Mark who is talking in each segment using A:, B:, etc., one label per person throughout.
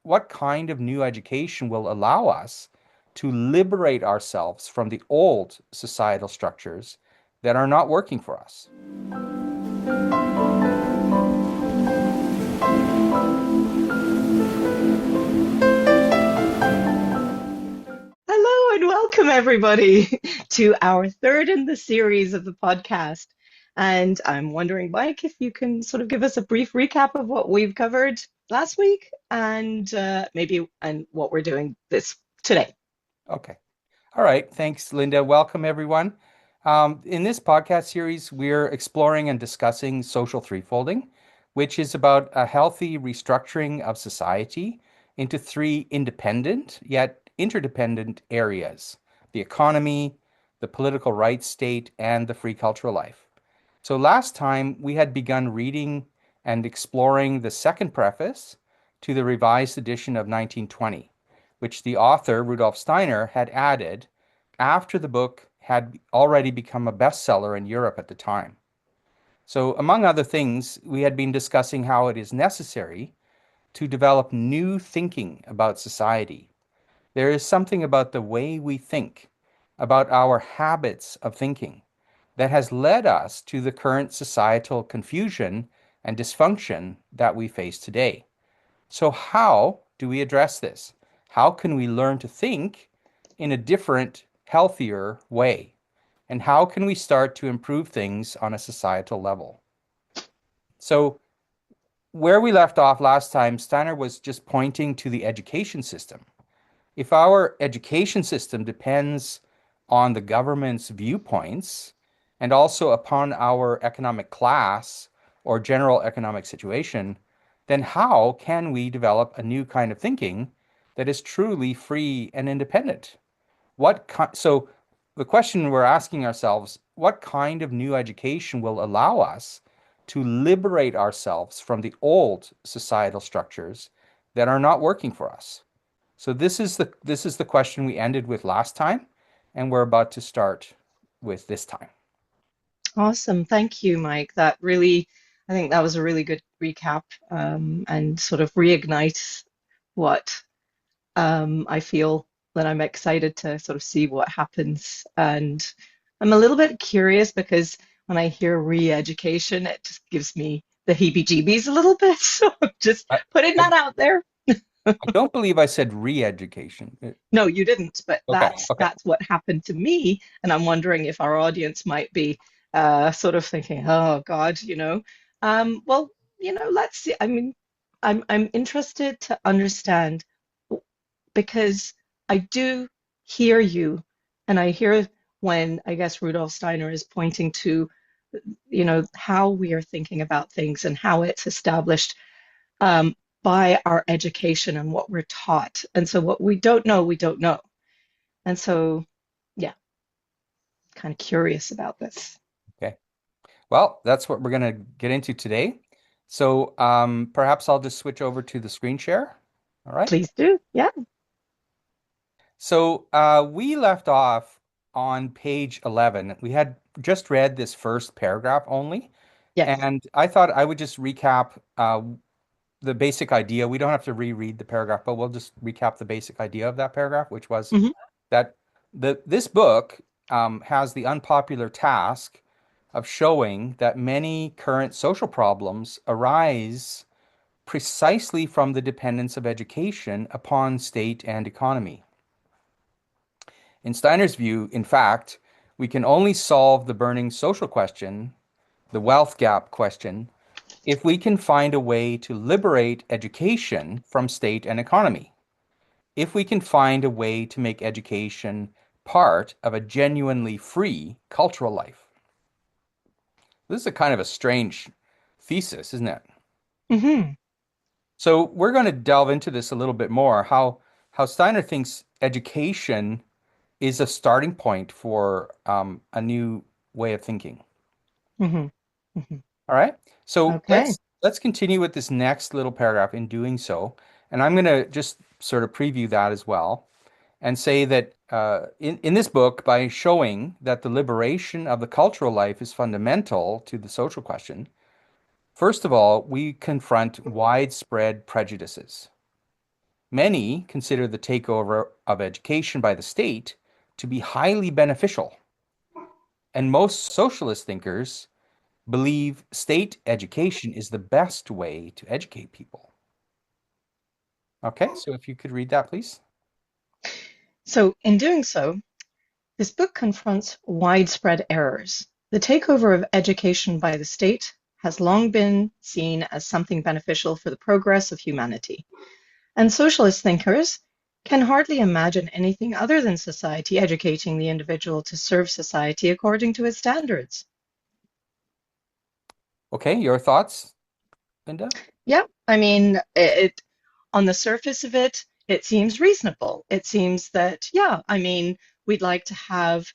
A: what kind of new education will allow us to liberate ourselves from the old societal structures that are not working for us.
B: Hello and welcome everybody to our third in the series of the podcast. And I'm wondering, Mike, if you can sort of give us a brief recap of what we've covered last week and maybe and what we're doing this today.
A: Okay. All right. Thanks, Linda. Welcome, everyone. In this podcast series, we're exploring and discussing social threefolding, which is about a healthy restructuring of society into three independent yet interdependent areas: the economy, the political rights state, and the free cultural life. So last time we had begun reading and exploring the second preface to the revised edition of 1920, which the author, Rudolf Steiner, had added after the book had already become a bestseller in Europe at the time. So, among other things, we had been discussing how it is necessary to develop new thinking about society. There is something about the way we think, about our habits of thinking, that has led us to the current societal confusion and dysfunction that we face today. So, how do we address this? How can we learn to think in a different, healthier way? And how can we start to improve things on a societal level? So, where we left off last time, Steiner was just pointing to the education system. If our education system depends on the government's viewpoints and also upon our economic class or general economic situation, then how can we develop a new kind of thinking that is truly free and independent? So the question we're asking ourselves, what kind of new education will allow us to liberate ourselves from the old societal structures that are not working for us? So this is the question we ended with last time, and we're about to start with this time.
B: Awesome. Thank you, Mike. That really, I think that was a really good recap and sort of reignites what I feel that I'm excited to sort of see what happens. And I'm a little bit curious because when I hear re-education, it just gives me the heebie-jeebies a little bit. So I'm just
A: I,
B: putting
A: I,
B: that out there.
A: I don't believe I said re-education.
B: No, you didn't, but
A: Okay, okay.
B: that's what happened to me. And I'm wondering if our audience might be sort of thinking, oh God, you know. Well, let's see. I mean, I'm interested to understand because I do hear you, and I hear when I guess Rudolf Steiner is pointing to, how we are thinking about things and how it's established by our education and what we're taught. And so what we don't know, we don't know. And so, yeah, kind of curious about this.
A: Okay. Well, that's what we're going to get into today. So perhaps I'll just switch over to the screen share. All right.
B: Please do. Yeah.
A: So we left off on page 11. We had just read this first paragraph only,
B: Yes.
A: and I thought I would just recap the basic idea. We don't have to reread the paragraph, but we'll just recap the basic idea of that paragraph, which was
B: Hmm.
A: that this book has the unpopular task of showing that many current social problems arise precisely from the dependence of education upon state and economy. In Steiner's view, in fact, we can only solve the burning social question, the wealth gap question, if we can find a way to liberate education from state and economy, if we can find a way to make education part of a genuinely free cultural life. This is a kind of a strange thesis, isn't it?
B: Hmm.
A: So we're going to delve into this a little bit more, how Steiner thinks education is a starting point for a new way of thinking.
B: Hmm. Hmm.
A: All right. So
B: Okay.
A: let's continue with this next little paragraph in doing so. And I'm going to just sort of preview that as well and say that in this book, by showing that the liberation of the cultural life is fundamental to the social question, first of all, we confront widespread prejudices. Many consider the takeover of education by the state to be highly beneficial, and most socialist thinkers believe state education is the best way to educate people. Okay, so if you could read that, please.
B: So, in doing so, this book confronts widespread errors. The takeover of education by the state has long been seen as something beneficial for the progress of humanity, and socialist thinkers can hardly imagine anything other than society educating the individual to serve society according to its standards.
A: Okay, your thoughts, Linda?
B: Yeah, I mean, on the surface of it, it seems reasonable. It seems that, yeah, I mean, we'd like to have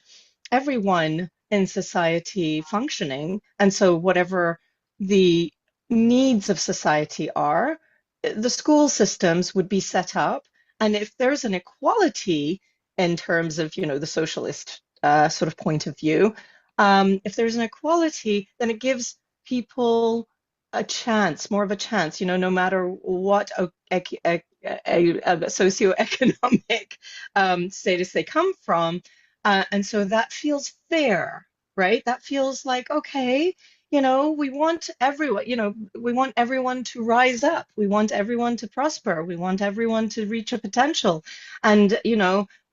B: everyone in society functioning. And so, whatever the needs of society are, the school systems would be set up. And if there's an equality in terms of, the socialist sort of point of view, if there's an equality, then it gives people a chance, more of a chance, no matter what a socioeconomic status they come from. And so that feels fair, right? That feels like, okay, we want everyone, we want everyone to rise up. We want everyone to prosper. We want everyone to reach a potential. And,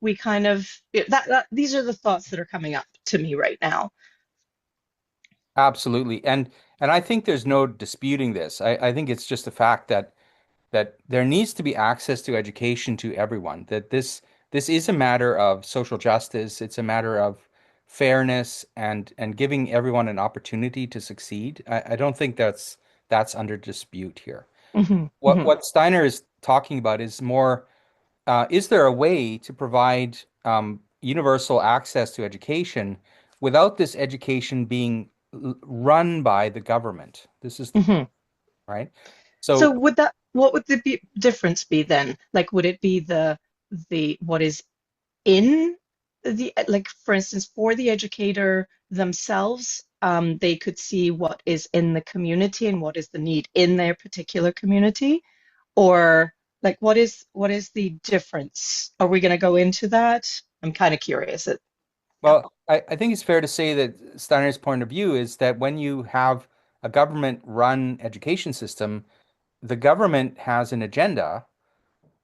B: we kind of, these are the thoughts that are coming up to me right now.
A: Absolutely. And I think there's no disputing this. I think it's just a fact that there needs to be access to education to everyone, that this is a matter of social justice, it's a matter of fairness and giving everyone an opportunity to succeed. I don't think that's under dispute here.
B: Hmm.
A: What
B: Hmm.
A: what Steiner is talking about is more, is there a way to provide universal access to education without this education being run by the government? This is the point,
B: Hmm.
A: right?
B: So
A: So,
B: what would the difference be then? Like, would it be what is in like, for instance, for the educator themselves, they could see what is in the community and what is the need in their particular community? Or like, what is the difference? Are we going to go into that? I'm kind of curious. Yeah.
A: well, I think it's fair to say that Steiner's point of view is that when you have a government-run education system, the government has an agenda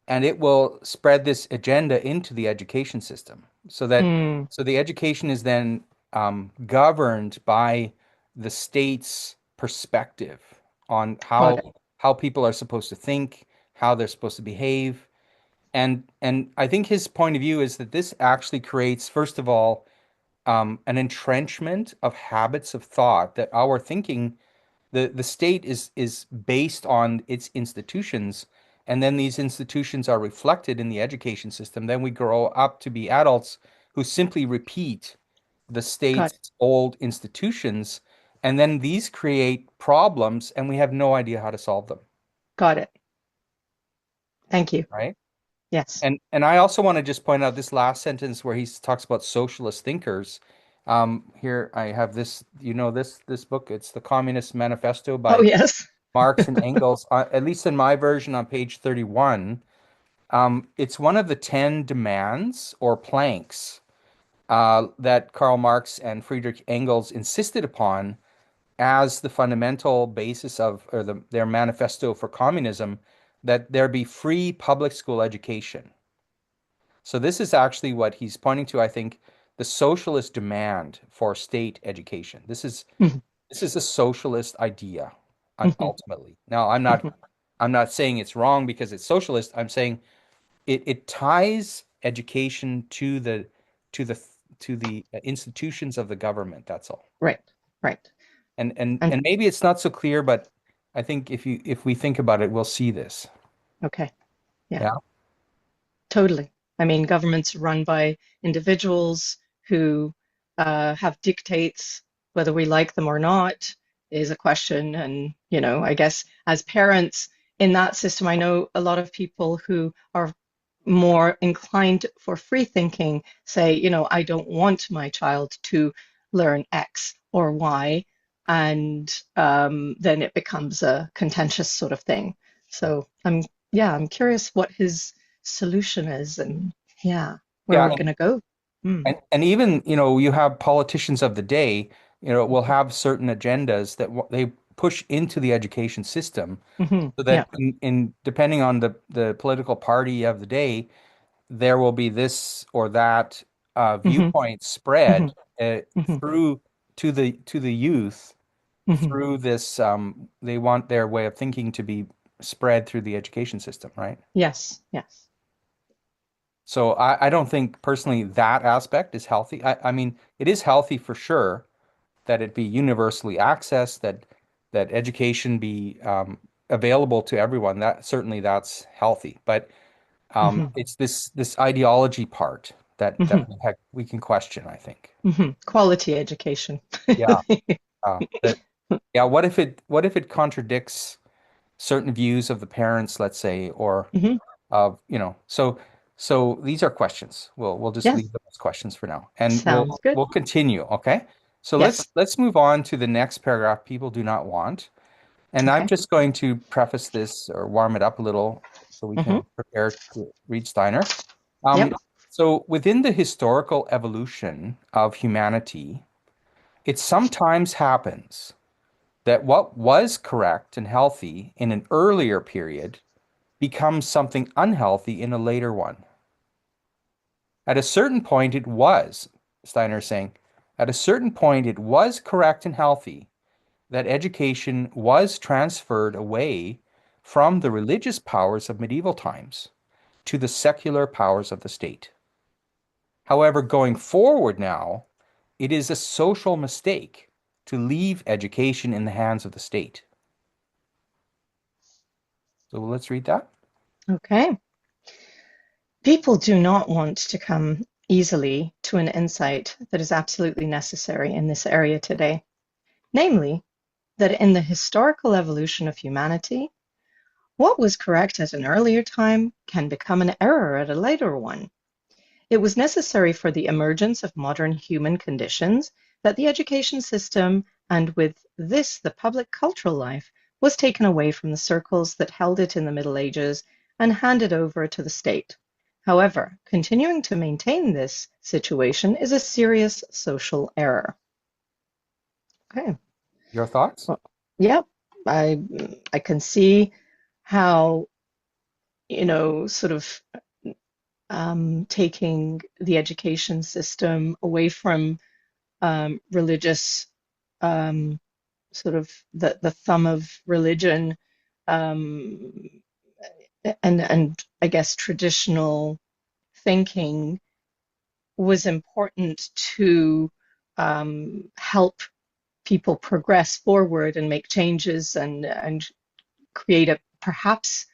A: and it will spread this agenda into the education system
B: Mm,
A: so the education is then governed by the state's perspective on
B: got it.
A: how people are supposed to think, how they're supposed to behave. And I think his point of view is that this actually creates, first of all, an entrenchment of habits of thought, that our thinking, the state is based on its institutions, and then these institutions are reflected in the education system. Then we grow up to be adults who simply repeat the
B: Got it.
A: state's old institutions, and then these create problems, and we have no idea how to solve them,
B: Got it. Thank you.
A: right?
B: Yes.
A: And I also want to just point out this last sentence where he talks about socialist thinkers. Here I have this, this book. It's the Communist Manifesto
B: Oh,
A: by
B: yes.
A: Marx and Engels. At least in my version on page 31, it's one of the 10 demands or planks that Karl Marx and Friedrich Engels insisted upon as the fundamental basis of, or their manifesto for communism, that there be free public school education. So this is actually what he's pointing to, I think, the socialist demand for state education.
B: Mhm.
A: This is a socialist idea,
B: Mhm.
A: ultimately. Now,
B: Mhm.
A: I'm not saying it's wrong because it's socialist. I'm saying it ties education to the to the institutions of the government. That's all.
B: Right. Right. And
A: And maybe it's not so clear, but I think if we think about it, we'll see this.
B: okay. Yeah.
A: Yeah.
B: Totally. I mean, governments run by individuals who have dictates, whether we like them or not, is a question. And, I guess as parents in that system, I know a lot of people who are more inclined for free thinking say, I don't want my child to learn X or Y. And then it becomes a contentious sort of thing. So yeah, I'm curious what his solution is and yeah, where
A: Yeah,
B: we're going to go. Mm.
A: and even, you have politicians of the day, will have certain agendas that they push into the education system so
B: Yeah.
A: that in depending on the political party of the day, there will be this or that
B: hmm
A: viewpoint spread
B: hmm hmm
A: through to the youth
B: hmm
A: through this. They want their way of thinking to be spread through the education system, right?
B: Yes, yes.
A: So I don't think personally that aspect is healthy. I mean, it is healthy for sure that it be universally accessed, that education be available to everyone. That certainly that's healthy. But
B: hmm
A: it's this ideology part that
B: hmm
A: we can question, I think.
B: Quality education.
A: Yeah. That yeah. What if it contradicts certain views of the parents, let's say, or
B: hmm
A: of, so these are questions. We'll just
B: Yes,
A: leave them as questions for now, and
B: sounds
A: we'll
B: good.
A: we'll continue. Okay. So let's
B: Yes.
A: let's move on to the next paragraph. People do not want, and I'm
B: Okay.
A: just going to preface this or warm it up a little so we
B: hmm
A: can prepare to read Steiner.
B: Yep.
A: So within the historical evolution of humanity, it sometimes happens that what was correct and healthy in an earlier period becomes something unhealthy in a later one. At a certain point, it was, Steiner is saying, at a certain point, it was correct and healthy that education was transferred away from the religious powers of medieval times to the secular powers of the state. However, going forward now, it is a social mistake to leave education in the hands of the state. So let's read that.
B: Okay. People do not want to come easily to an insight that is absolutely necessary in this area today, namely, that in the historical evolution of humanity, what was correct at an earlier time can become an error at a later one. It was necessary for the emergence of modern human conditions that the education system, and with this the public cultural life, was taken away from the circles that held it in the Middle Ages and handed over to the state. However, continuing to maintain this situation is a serious social error. Okay.
A: Your thoughts?
B: Well, yeah, I I can see how, sort of taking the education system away from religious, um, sort of the thumb of religion, um, and I guess traditional thinking was important to help people progress forward and make changes and create a perhaps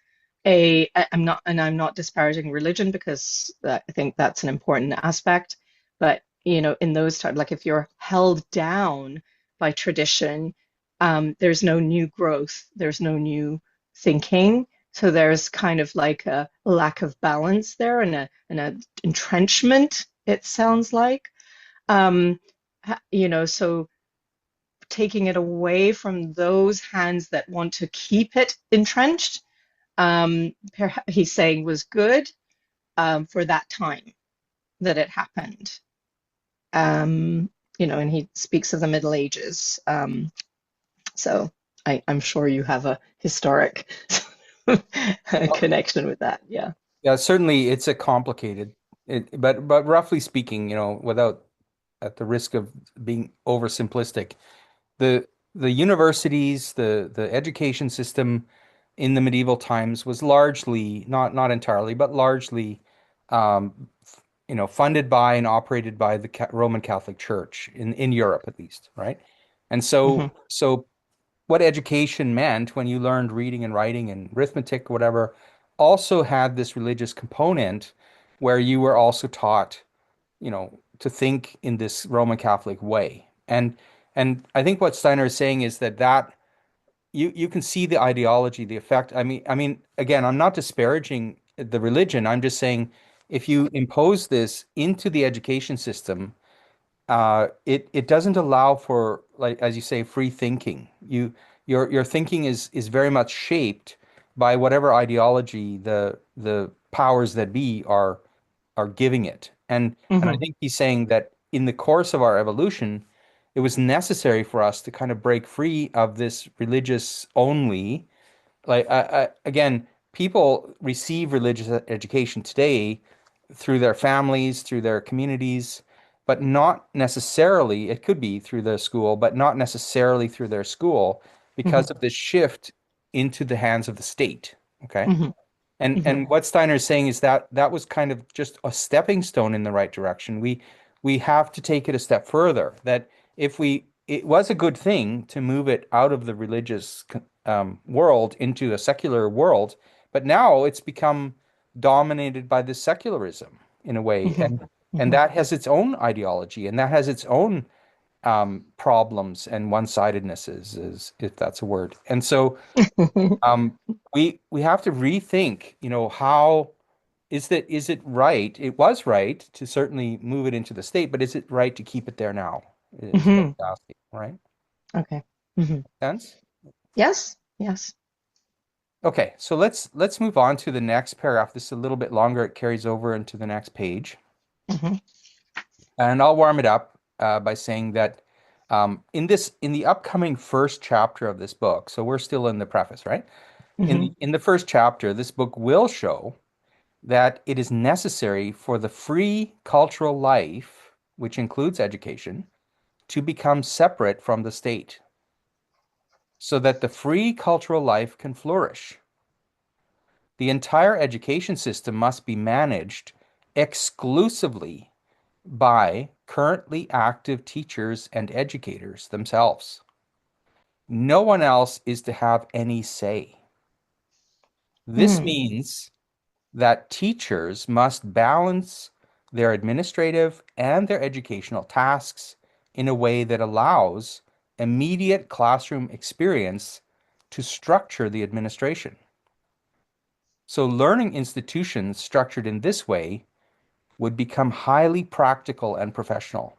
B: I'm not disparaging religion because I think that's an important aspect, but in those times, like if you're held down by tradition, there's no new growth, there's no new thinking. So there's kind of like a lack of balance there and a entrenchment, it sounds like. Um, so taking it away from those hands that want to keep it entrenched, he's saying was good for that time that it happened. And he speaks of the Middle Ages. So I'm sure you have a historic connection with that. Yeah.
A: Yeah, certainly it's a complicated, but roughly speaking, without at the risk of being oversimplistic, the the universities, the education system in the medieval times was largely, not entirely, but largely, funded by and operated by the Roman Catholic Church in Europe at least, right? And
B: hmm
A: so what education meant when you learned reading and writing and arithmetic, whatever, also had this religious component where you were also taught, to think in this Roman Catholic way. And I think what Steiner is saying is that you can see the ideology, the effect. I mean, again, I'm not disparaging the religion. I'm just saying if you impose this into the education system, it doesn't allow for, like as you say, free thinking. Your thinking is very much shaped by whatever ideology the powers that be are giving it. And I
B: Hmm.
A: think he's saying that in the course of our evolution, it was necessary for us to kind of break free of this religious only. Like again, people receive religious education today through their families, through their communities, but not necessarily, it could be through their school, but not necessarily through their school
B: Hmm.
A: because of the shift into the hands of the state. Okay.
B: Hmm. Hmm.
A: And what Steiner is saying is that that was kind of just a stepping stone in the right direction. We have to take it a step further. That if we it was a good thing to move it out of the religious world into a secular world, but now it's become dominated by this secularism in a way,
B: Hmm.
A: and
B: Hmm.
A: that has its own ideology and that has its own problems and one-sidednesses, is if that's a word. And so um, we have to rethink, how is it right? It was right to certainly move it into the state, but is it right to keep it there now? Is what
B: Hmm.
A: I'm asking, right?
B: Okay. Hmm.
A: Sense?
B: Yes. Yes.
A: Okay, so let's move on to the next paragraph. This is a little bit longer. It carries over into the next page.
B: Hmm.
A: And I'll warm it up by saying that in the upcoming first chapter of this book, so we're still in the preface, right?
B: Hmm.
A: In the first chapter, this book will show that it is necessary for the free cultural life, which includes education, to become separate from the state, so that the free cultural life can flourish. The entire education system must be managed exclusively by currently active teachers and educators themselves. No one else is to have any say. This
B: Hmm.
A: means that teachers must balance their administrative and their educational tasks in a way that allows immediate classroom experience to structure the administration. So, learning institutions structured in this way would become highly practical and professional.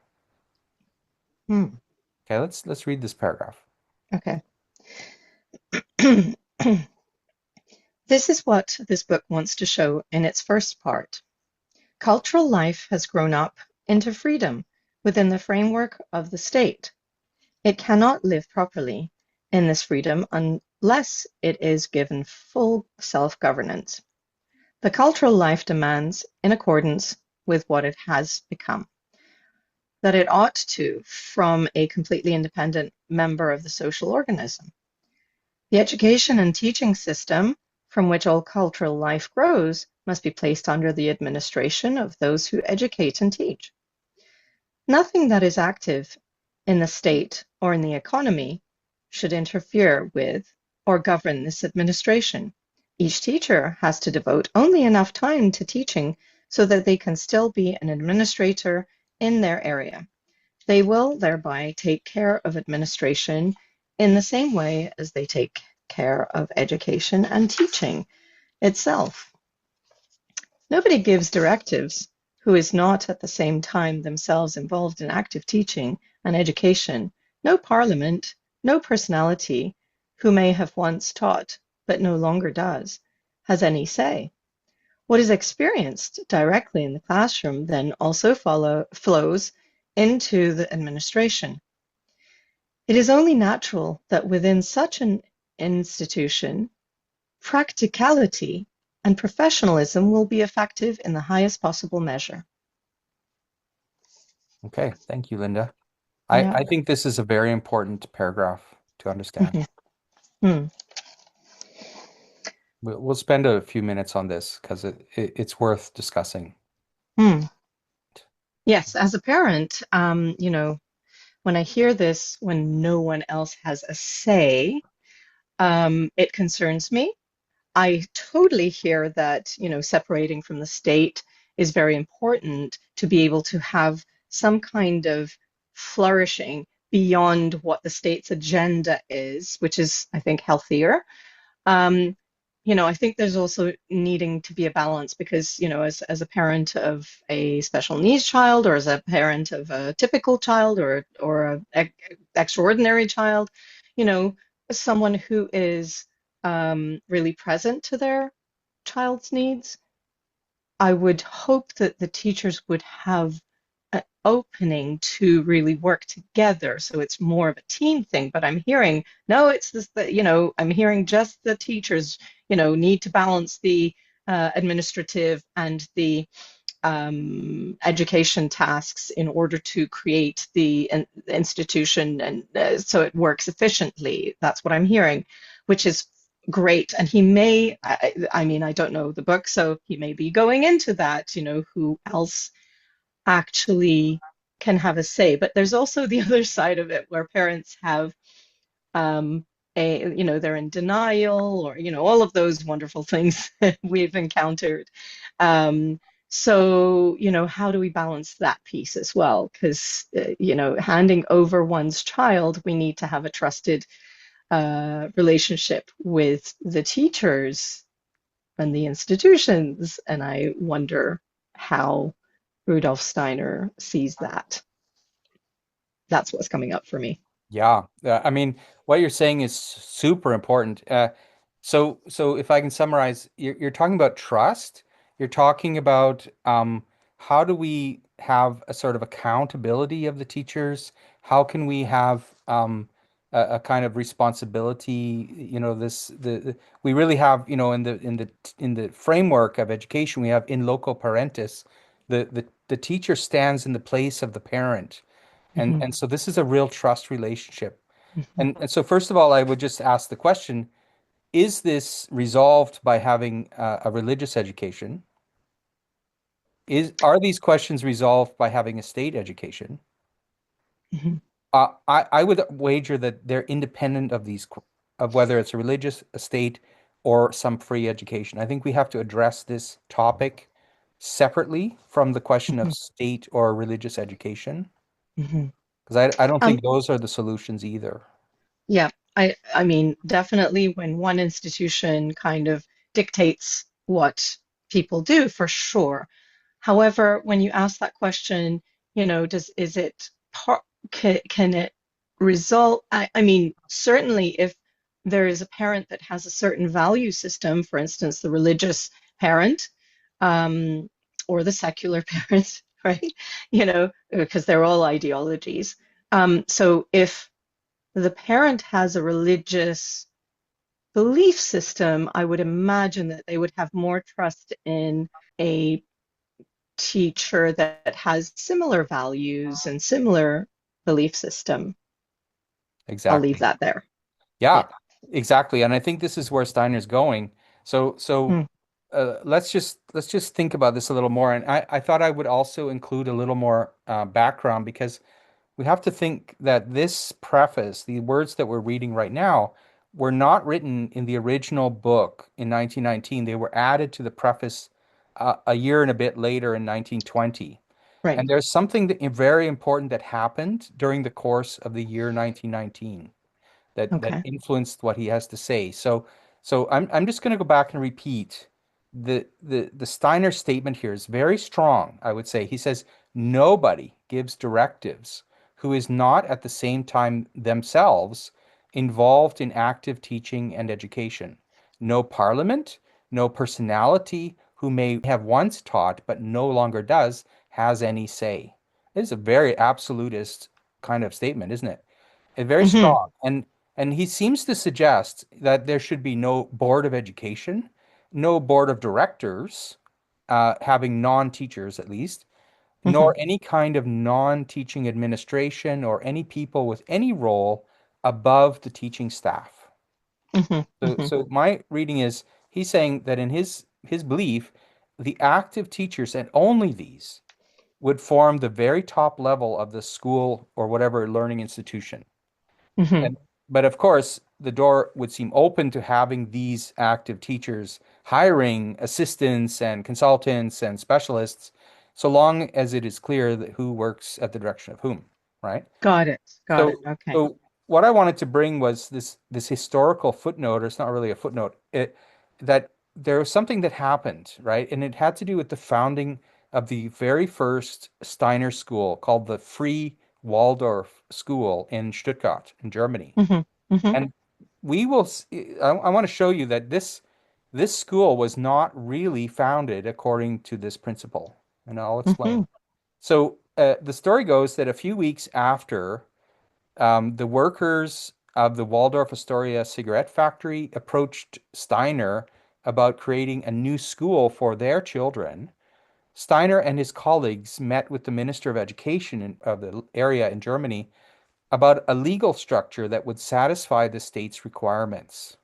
B: Hmm.
A: Okay, let's read this paragraph.
B: Okay. This is what this book wants to show in its first part. Cultural life has grown up into freedom within the framework of the state. It cannot live properly in this freedom unless it is given full self-governance. The cultural life demands, in accordance with what it has become, that it ought to from a completely independent member of the social organism. The education and teaching system from which all cultural life grows must be placed under the administration of those who educate and teach. Nothing that is active in the state or in the economy should interfere with or govern this administration. Each teacher has to devote only enough time to teaching so that they can still be an administrator in their area. They will thereby take care of administration in the same way as they take care of education and teaching itself. Nobody gives directives who is not at the same time themselves involved in active teaching and education. No parliament, no personality who may have once taught but no longer does, has any say. What is experienced directly in the classroom then also flows into the administration. It is only natural that within such an institution, practicality and professionalism will be effective in the highest possible measure.
A: Okay, thank you, Linda.
B: Yeah.
A: I think this is a very important paragraph to understand.
B: Mhm. Hmm.
A: We'll spend a few minutes on this because it's worth discussing.
B: Hmm. Yes, as a parent, when I hear this, when no one else has a say, it concerns me. I totally hear that, separating from the state is very important to be able to have some kind of flourishing beyond what the state's agenda is, which is, I think, healthier. Um, I think there's also needing to be a balance because, as a parent of a special needs child or as a parent of a typical child or a extraordinary child, you know, someone who is really present to their child's needs I would hope that the teachers would have an opening to really work together. So it's more of a team thing. But I'm hearing, no, it's this, I'm hearing just the teachers, need to balance the administrative and the education tasks in order to create the institution and so it works efficiently. That's what I'm hearing, which is great. And he may, I mean, I don't know the book, so he may be going into that, who else actually can have a say. But there's also the other side of it where parents have um, they're in denial or, all of those wonderful things that we've encountered. Um, so, how do we balance that piece as well? Because, handing over one's child, we need to have a trusted relationship with the teachers and the institutions. And I wonder how Rudolf Steiner sees that. That's what's coming up for me.
A: Yeah, I mean, what you're saying is super important. So if I can summarize, you're talking about trust. You're talking about how do we have a sort of accountability of the teachers? How can we have a kind of responsibility? We really have, in the framework of education, we have in loco parentis, the teacher stands in the place of the parent. And
B: Mhm,
A: and so this is a real trust relationship.
B: mhm,
A: And so first of all, I would just ask the question, is this resolved by having a religious education? Are these questions resolved by having a state education?
B: mhm,
A: I would wager that they're independent of of whether it's a religious, a state, or some free education. I think we have to address this topic separately from the question of
B: mhm,
A: state or religious education,
B: mhm.
A: because I don't
B: Um,
A: think those are the solutions either.
B: Yeah, I mean, definitely when one institution kind of dictates what people do, for sure. However, when you ask that question, does is it part can it result? I mean, certainly if there is a parent that has a certain value system, for instance, the religious parent, um, or the secular parent, right? Because they're all ideologies. So if the parent has a religious belief system, I would imagine that they would have more trust in a teacher that has similar values and similar belief system. I'll leave
A: Exactly.
B: that there. Yeah.
A: Yeah, exactly. And I think this is where Steiner's going. So
B: Mm,
A: let's just think about this a little more. And I thought I would also include a little more background because we have to think that this preface, the words that we're reading right now, were not written in the original book in 1919. They were added to the preface a year and a bit later in 1920.
B: right.
A: And there's something very important that happened during the course of the year 1919 that
B: Okay.
A: influenced what he has to say. So I'm just going to go back and repeat the Steiner statement here is very strong, I would say. He says nobody gives directives who is not at the same time themselves involved in active teaching and education. No parliament, no personality who may have once taught but no longer does has any say. It is a very absolutist kind of statement, isn't it? Very
B: Hmm.
A: strong. And he seems to suggest that there should be no board of education, no board of directors, having non-teachers at least,
B: Hmm.
A: nor any kind of non-teaching administration or any people with any role above the teaching staff.
B: Hmm.
A: So,
B: Hmm.
A: so my reading is he's saying that in his belief, the active teachers and only these would form the very top level of the school or whatever learning institution.
B: Hmm.
A: And but of course, the door would seem open to having these active teachers hiring assistants and consultants and specialists, so long as it is clear that who works at the direction of whom, right?
B: Got it. Got it.
A: So,
B: Okay.
A: so what I wanted to bring was this historical footnote, or it's not really a footnote, that there was something that happened, right? And it had to do with the founding of the very first Steiner school called the Free Waldorf School in Stuttgart in Germany.
B: Hmm. Hmm.
A: And we will, I want to show you that this school was not really founded according to this principle, and I'll explain.
B: Hmm.
A: So the story goes that a few weeks after the workers of the Waldorf Astoria cigarette factory approached Steiner about creating a new school for their children. Steiner and his colleagues met with the Minister of Education of the area in Germany about a legal structure that would satisfy the state's requirements.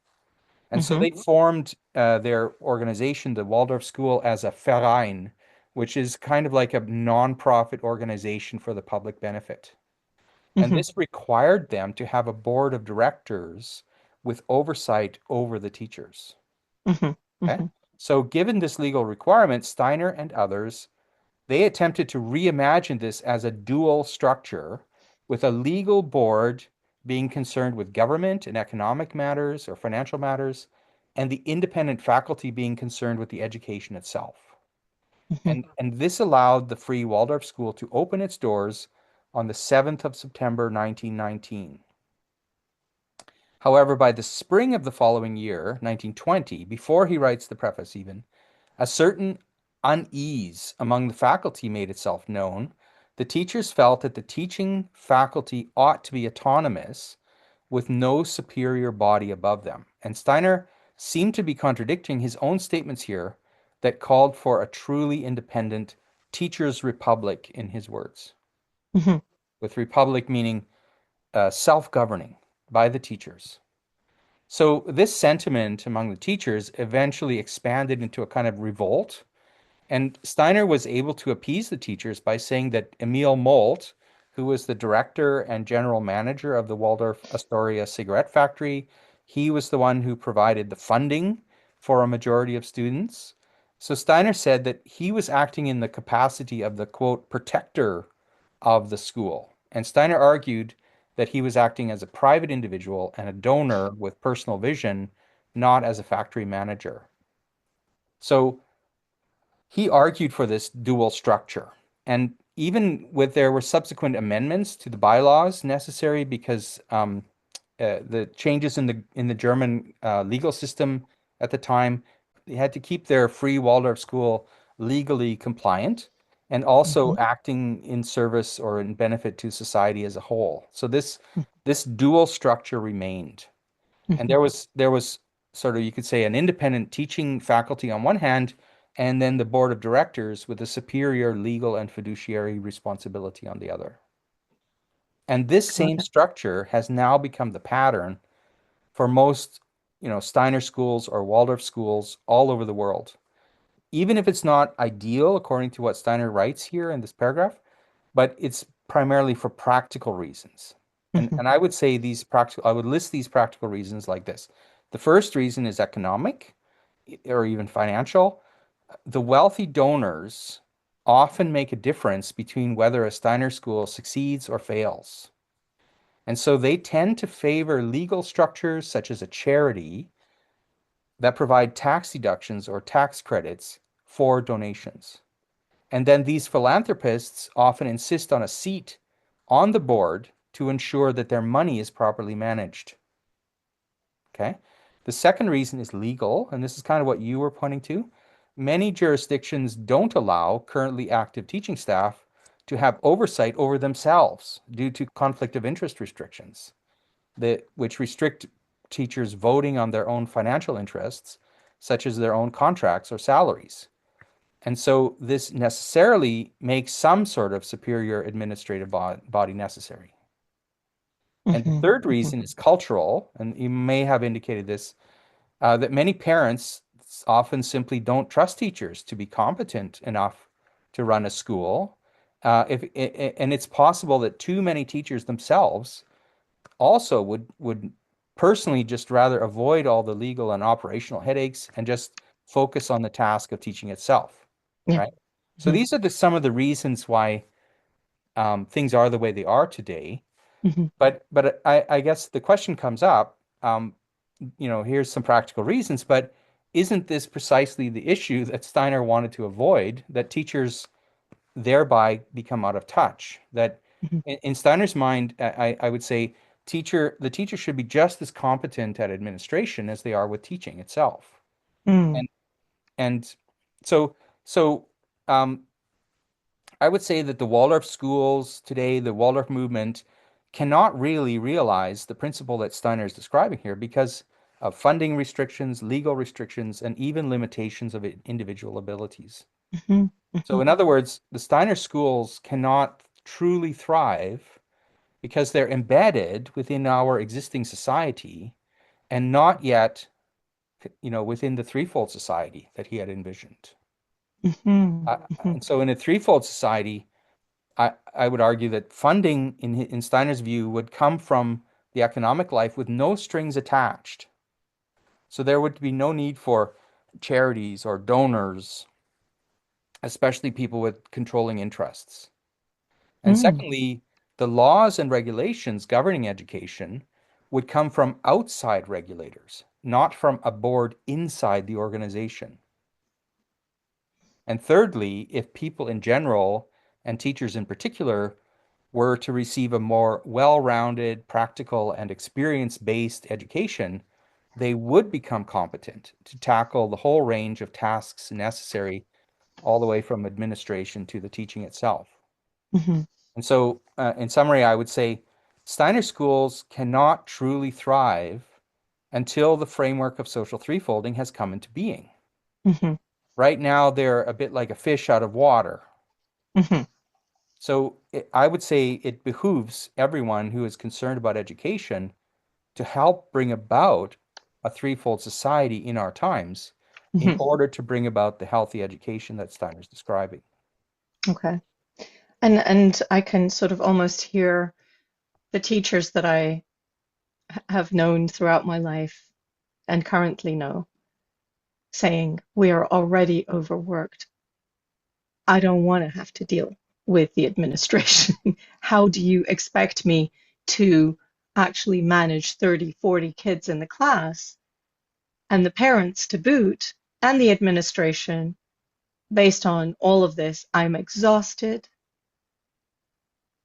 A: And so
B: Hmm.
A: they formed their organization, the Waldorf School, as a Verein, which is kind of like a non-profit organization for the public benefit. And
B: Hmm.
A: this required them to have a board of directors with oversight over the teachers.
B: Hmm.
A: Okay.
B: Hmm.
A: So, given this legal requirement, Steiner and others, they attempted to reimagine this as a dual structure with a legal board being concerned with government and economic matters or financial matters, and the independent faculty being concerned with the education itself.
B: Hmm.
A: And this allowed the Free Waldorf School to open its doors on the 7th of September 1919. However, by the spring of the following year, 1920, before he writes the preface even, a certain unease among the faculty made itself known. The teachers felt that the teaching faculty ought to be autonomous with no superior body above them. And Steiner seemed to be contradicting his own statements here that called for a truly independent teachers' republic, in his words,
B: Hmm.
A: with republic meaning self-governing by the teachers. So this sentiment among the teachers eventually expanded into a kind of revolt, and Steiner was able to appease the teachers by saying that Emil Molt, who was the director and general manager of the Waldorf Astoria cigarette factory, he was the one who provided the funding for a majority of students. So Steiner said that he was acting in the capacity of the quote protector of the school. And Steiner argued that he was acting as a private individual and a donor with personal vision, not as a factory manager. So he argued for this dual structure. And even with there were subsequent amendments to the bylaws necessary because the changes in the German legal system at the time, they had to keep their free Waldorf school legally compliant and also
B: Hmm.
A: acting in service or in benefit to society as a whole. So this dual structure remained. And
B: Hmm.
A: there was sort of, you could say, an independent teaching faculty on one hand, and then the board of directors with a superior legal and fiduciary responsibility on the other. And this
B: Got
A: same
B: it.
A: structure has now become the pattern for most, Steiner schools or Waldorf schools all over the world. Even if it's not ideal according to what Steiner writes here in this paragraph, but it's primarily for practical reasons. And
B: Hmm.
A: and I would say I would list these practical reasons like this. The first reason is economic or even financial. The wealthy donors often make a difference between whether a Steiner school succeeds or fails. And so they tend to favor legal structures such as a charity that provide tax deductions or tax credits for donations. And then these philanthropists often insist on a seat on the board to ensure that their money is properly managed. Okay. The second reason is legal, and this is kind of what you were pointing to. Many jurisdictions don't allow currently active teaching staff to have oversight over themselves due to conflict of interest restrictions, which restrict teachers voting on their own financial interests, such as their own contracts or salaries. And so this necessarily makes some sort of superior administrative body necessary. And the
B: Hmm.
A: third
B: Hmm.
A: reason is cultural, and you may have indicated this, that many parents often simply don't trust teachers to be competent enough to run a school. And it's possible that too many teachers themselves also would personally just rather avoid all the legal and operational headaches and just focus on the task of teaching itself,
B: Yeah.
A: right? So
B: Hmm.
A: these are some of the reasons why things are the way they are today.
B: Hmm.
A: But I guess the question comes up, here's some practical reasons, but isn't this precisely the issue that Steiner wanted to avoid, that teachers thereby become out of touch? That
B: Hmm.
A: in Steiner's mind, I would say the teacher should be just as competent at administration as they are with teaching itself.
B: Mm,
A: And and so so um, I would say that the Waldorf schools today, the Waldorf movement, cannot really realize the principle that Steiner is describing here because of funding restrictions, legal restrictions, and even limitations of individual abilities.
B: mhm,
A: So,
B: mhm,
A: in other words, the Steiner schools cannot truly thrive because they're embedded within our existing society and not yet, within the threefold society that he had envisioned.
B: mhm, mhm,
A: And so, in a threefold society, I would argue that funding, in Steiner's view, would come from the economic life with no strings attached. So there would be no need for charities or donors, especially people with controlling interests. And
B: mm,
A: secondly, the laws and regulations governing education would come from outside regulators, not from a board inside the organization. And thirdly, if people in general and teachers in particular were to receive a more well-rounded, practical, and experience-based education, they would become competent to tackle the whole range of tasks necessary, all the way from administration to the teaching itself.
B: mhm,
A: And so, in summary, I would say Steiner schools cannot truly thrive until the framework of social threefolding has come into being.
B: mhm,
A: Right now, they're a bit like a fish out of water.
B: mhm,
A: So I would say it behooves everyone who is concerned about education to help bring about a threefold society in our times in
B: mhm.
A: order to bring about the healthy education that Steiner's describing.
B: Okay. And I can sort of almost hear the teachers that I have known throughout my life and currently know saying, we are already overworked. I don't want to have to deal with the administration. How do you expect me to actually manage 30, 40 kids in the class and the parents to boot and the administration based on all of this? I'm exhausted.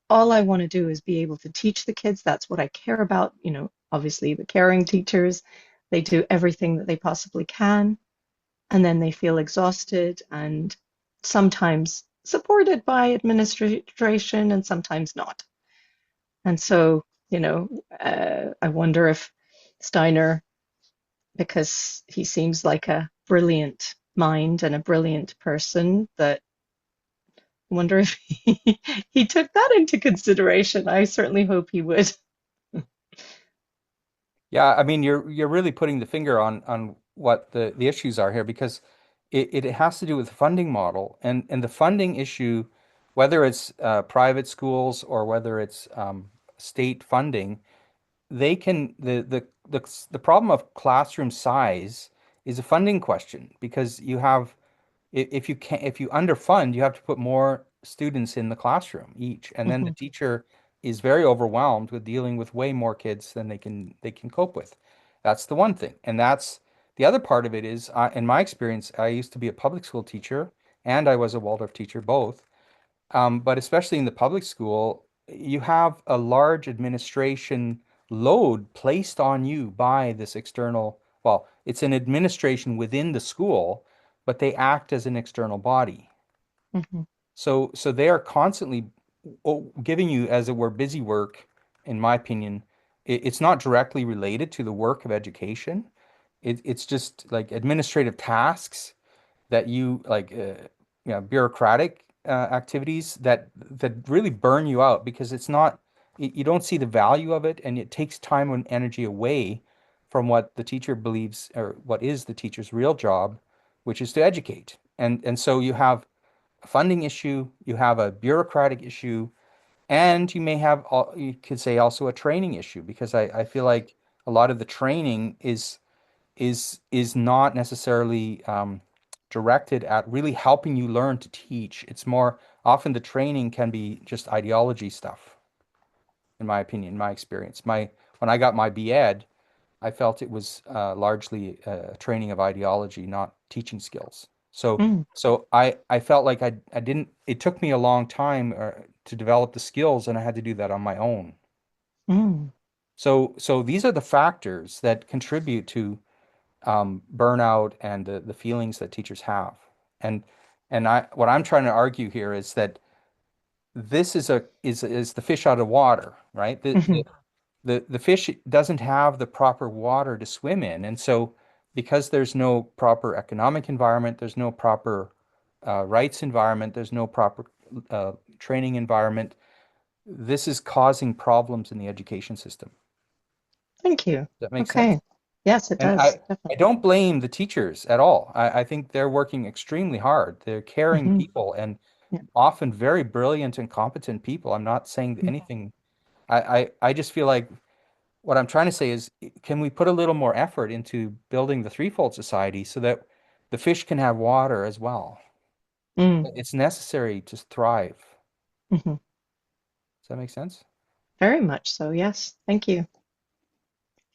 B: All I want to do is be able to teach the kids. That's what I care about. Obviously, the caring teachers, they do everything that they possibly can, and then they feel exhausted and sometimes supported by administration and sometimes not. And so, I wonder if Steiner, because he seems like a brilliant mind and a brilliant person, that I wonder if he took that into consideration. I certainly hope he would.
A: Yeah, I mean, you're really putting the finger on what the issues are here because it has to do with the funding model and the funding issue, whether it's private schools or whether it's state funding, they can the problem of classroom size is a funding question because you have if you underfund, you have to put more students in the classroom each, and then the
B: Mhm,
A: teacher is very overwhelmed with dealing with way more kids than they can cope with. That's the one thing, and that's the other part of it is, in my experience, I used to be a public school teacher and I was a Waldorf teacher both. But especially in the public school, you have a large administration load placed on you by this external, well, it's an administration within the school, but they act as an external body.
B: mhm,
A: So they are constantly giving you, as it were, busy work, in my opinion. It's not directly related to the work of education. It's just like administrative tasks that you like bureaucratic activities that really burn you out because it's not you don't see the value of it and it takes time and energy away from what the teacher believes or what is the teacher's real job, which is to educate. And so you have a funding issue, you have a bureaucratic issue, and you may have you could say also a training issue because I feel like a lot of the training is not necessarily directed at really helping you learn to teach. It's more often the training can be just ideology stuff, in my opinion, in my experience. My when I got my B.Ed, I felt it was largely a training of ideology, not teaching skills. So
B: mm,
A: I felt like I didn't. It took me a long time to develop the skills, and I had to do that on my own.
B: mm,
A: So these are the factors that contribute to burnout and the feelings that teachers have. And what I'm trying to argue here is that this is the fish out of water, right?
B: Hmm.
A: The fish doesn't have the proper water to swim in, and so because there's no proper economic environment, there's no proper rights environment, there's no proper training environment. This is causing problems in the education system.
B: Thank you.
A: Does that make sense?
B: Okay. Yes, it
A: And
B: does.
A: I
B: Definitely.
A: don't blame the teachers at all. I think they're working extremely hard. They're caring
B: Hmm.
A: people and
B: Yeah.
A: often very brilliant and competent people. I'm not saying anything. I just feel like what I'm trying to say is, can we put a little more effort into building the threefold society so that the fish can have water as well?
B: Mm.
A: It's necessary to thrive.
B: Hmm.
A: Does that make sense?
B: Very much so. Yes. Thank you.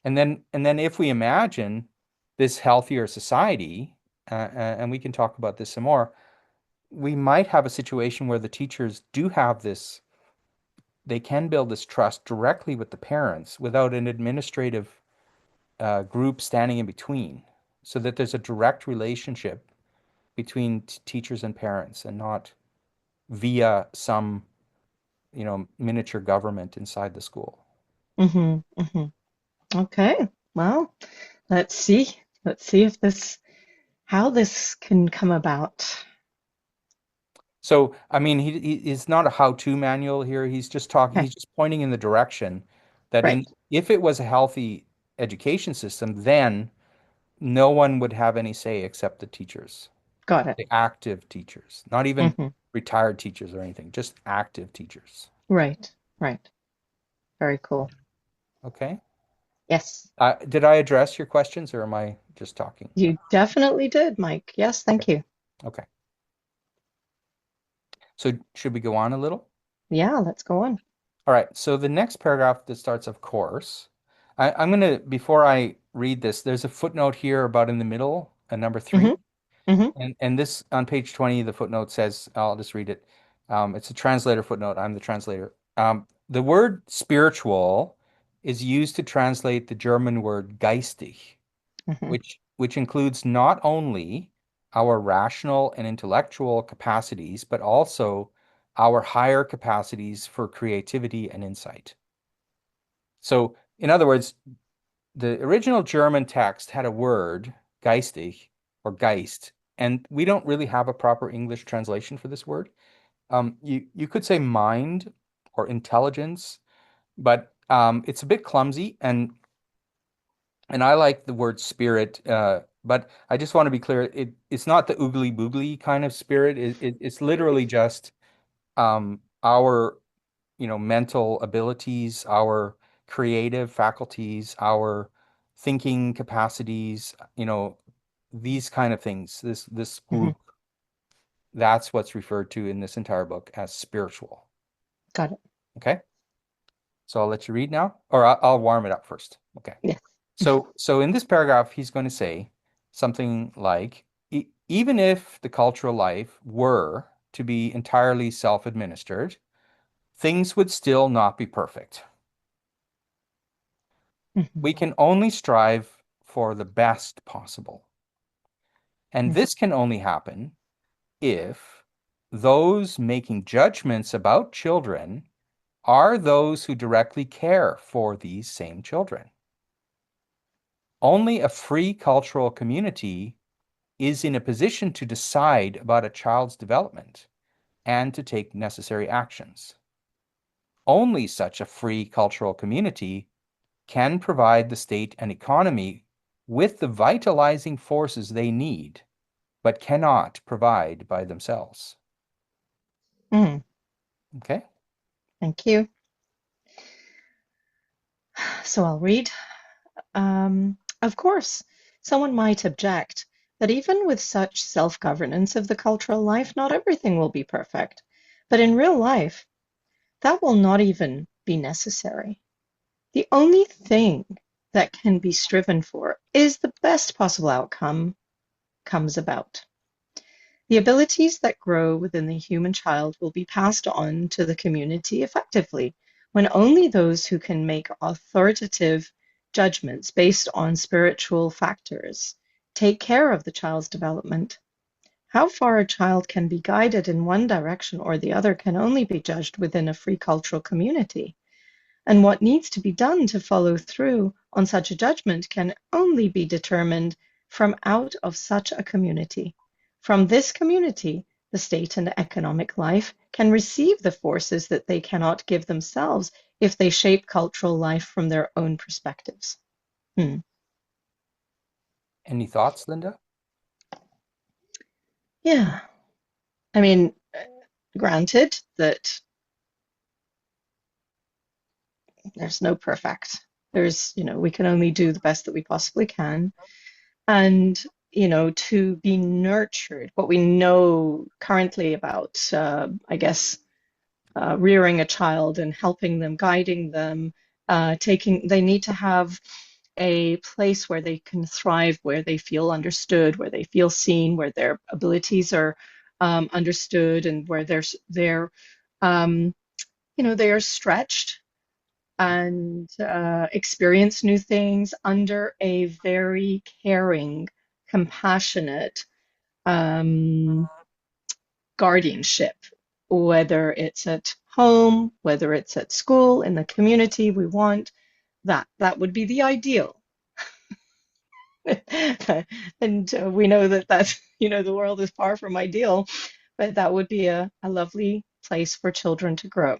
A: And then if we imagine this healthier society, and we can talk about this some more, we might have a situation where the teachers do have this, they can build this trust directly with the parents without an administrative group standing in between, so that there's a direct relationship between teachers and parents and not via some, miniature government inside the school.
B: Hmm. Hmm. Okay. Well, let's see. Let's see if this, how this can come about.
A: So, I mean, he's not a how-to manual here. He's just talking,
B: Okay.
A: he's just pointing in the direction that
B: Right.
A: if it was a healthy education system, then no one would have any say except the teachers,
B: Got it.
A: the active teachers, not even
B: Hmm.
A: retired teachers or anything, just active teachers.
B: Right. Right. Very cool.
A: Okay.
B: Yes.
A: Did I address your questions or am I just talking?
B: You definitely did, Mike. Yes.
A: Okay.
B: Thank you.
A: Okay. So should we go on a little?
B: Yeah. Let's go on.
A: All right. So the next paragraph that starts, of course, I'm going to, before I read this, there's a footnote here about in the middle, number
B: Hmm.
A: 3.
B: Hmm.
A: And this on page 20, the footnote says, I'll just read it. It's a translator footnote. I'm the translator. The word spiritual is used to translate the German word geistig,
B: Hmm.
A: which includes not only our rational and intellectual capacities, but also our higher capacities for creativity and insight. So, in other words, the original German text had a word, geistig or Geist, and we don't really have a proper English translation for this word. You could say mind or intelligence, but it's a bit clumsy, and I like the word spirit. But I just want to be clear, it's not the oogly boogly kind of spirit. It's literally just our mental abilities, our creative faculties, our thinking capacities, these kind of things. This
B: Hmm.
A: group, that's what's referred to in this entire book as spiritual.
B: Got it.
A: Okay? So I'll let you read now, or I'll warm it up first. Okay.
B: Yes.
A: So in this paragraph, he's going to say something like, Even if the cultural life were to be entirely self-administered, things would still not be perfect.
B: Hmm.
A: We can only strive for the best possible. And
B: Hmm.
A: this can only happen if those making judgments about children are those who directly care for these same children. Only a free cultural community is in a position to decide about a child's development and to take necessary actions. Only such a free cultural community can provide the state and economy with the vitalizing forces they need, but cannot provide by themselves.
B: Mm.
A: Okay?
B: Thank you. So I'll read. Of course, someone might object that even with such self-governance of the cultural life, not everything will be perfect. But in real life, that will not even be necessary. The only thing that can be striven for is the best possible outcome comes about. The abilities that grow within the human child will be passed on to the community effectively when only those who can make authoritative judgments based on spiritual factors take care of the child's development. How far a child can be guided in one direction or the other can only be judged within a free cultural community. And what needs to be done to follow through on such a judgment can only be determined from out of such a community. From this community, the state and economic life can receive the forces that they cannot give themselves if they shape cultural life from their own perspectives. Hmm.
A: Any thoughts, Linda?
B: Yeah. I mean, granted that there's no perfect. We can only do the best that we possibly can. And, to be nurtured, what we know currently about, I guess, rearing a child and helping them, guiding them, they need to have a place where they can thrive, where they feel understood, where they feel seen, where their abilities are understood, and where um, they are stretched and experience new things under a very caring, compassionate um, guardianship, whether it's at home, whether it's at school, in the community. We want that. That would be the ideal. And we know that the world is far from ideal, but that would be a lovely place for children to grow.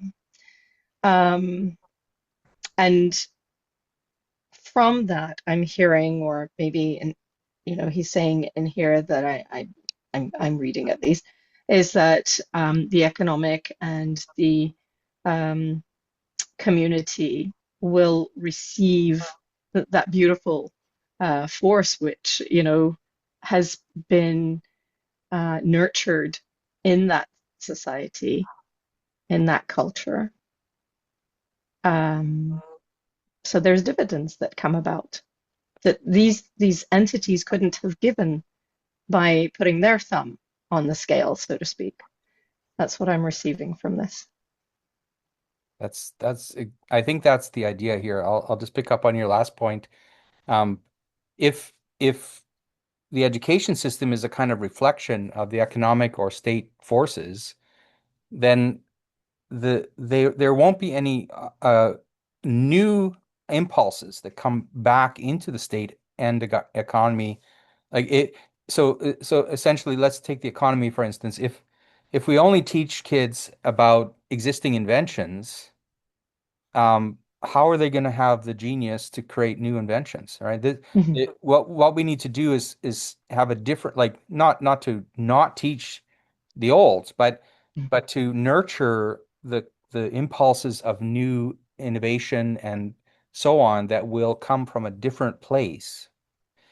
B: Um, and from that, I'm hearing, or maybe he's saying in here that I'm reading at least, is that the economic and the um, community will receive that beautiful force, which has been nurtured in that society, in that culture. Um, so there's dividends that come about that these entities couldn't have given by putting their thumb on the scale, so to speak. That's what I'm receiving from this.
A: That's I think that's the idea here. I'll just pick up on your last point. Um, if the education system is a kind of reflection of the economic or state forces, then there won't be any new impulses that come back into the state and the economy. Like it, so essentially, let's take the economy for instance. If we only teach kids about existing inventions, how are they going to have the genius to create new inventions, right?
B: Mhm,
A: What we need to do is have a different, like not to not teach the olds, but to nurture the impulses of new innovation and so on that will come from a different place.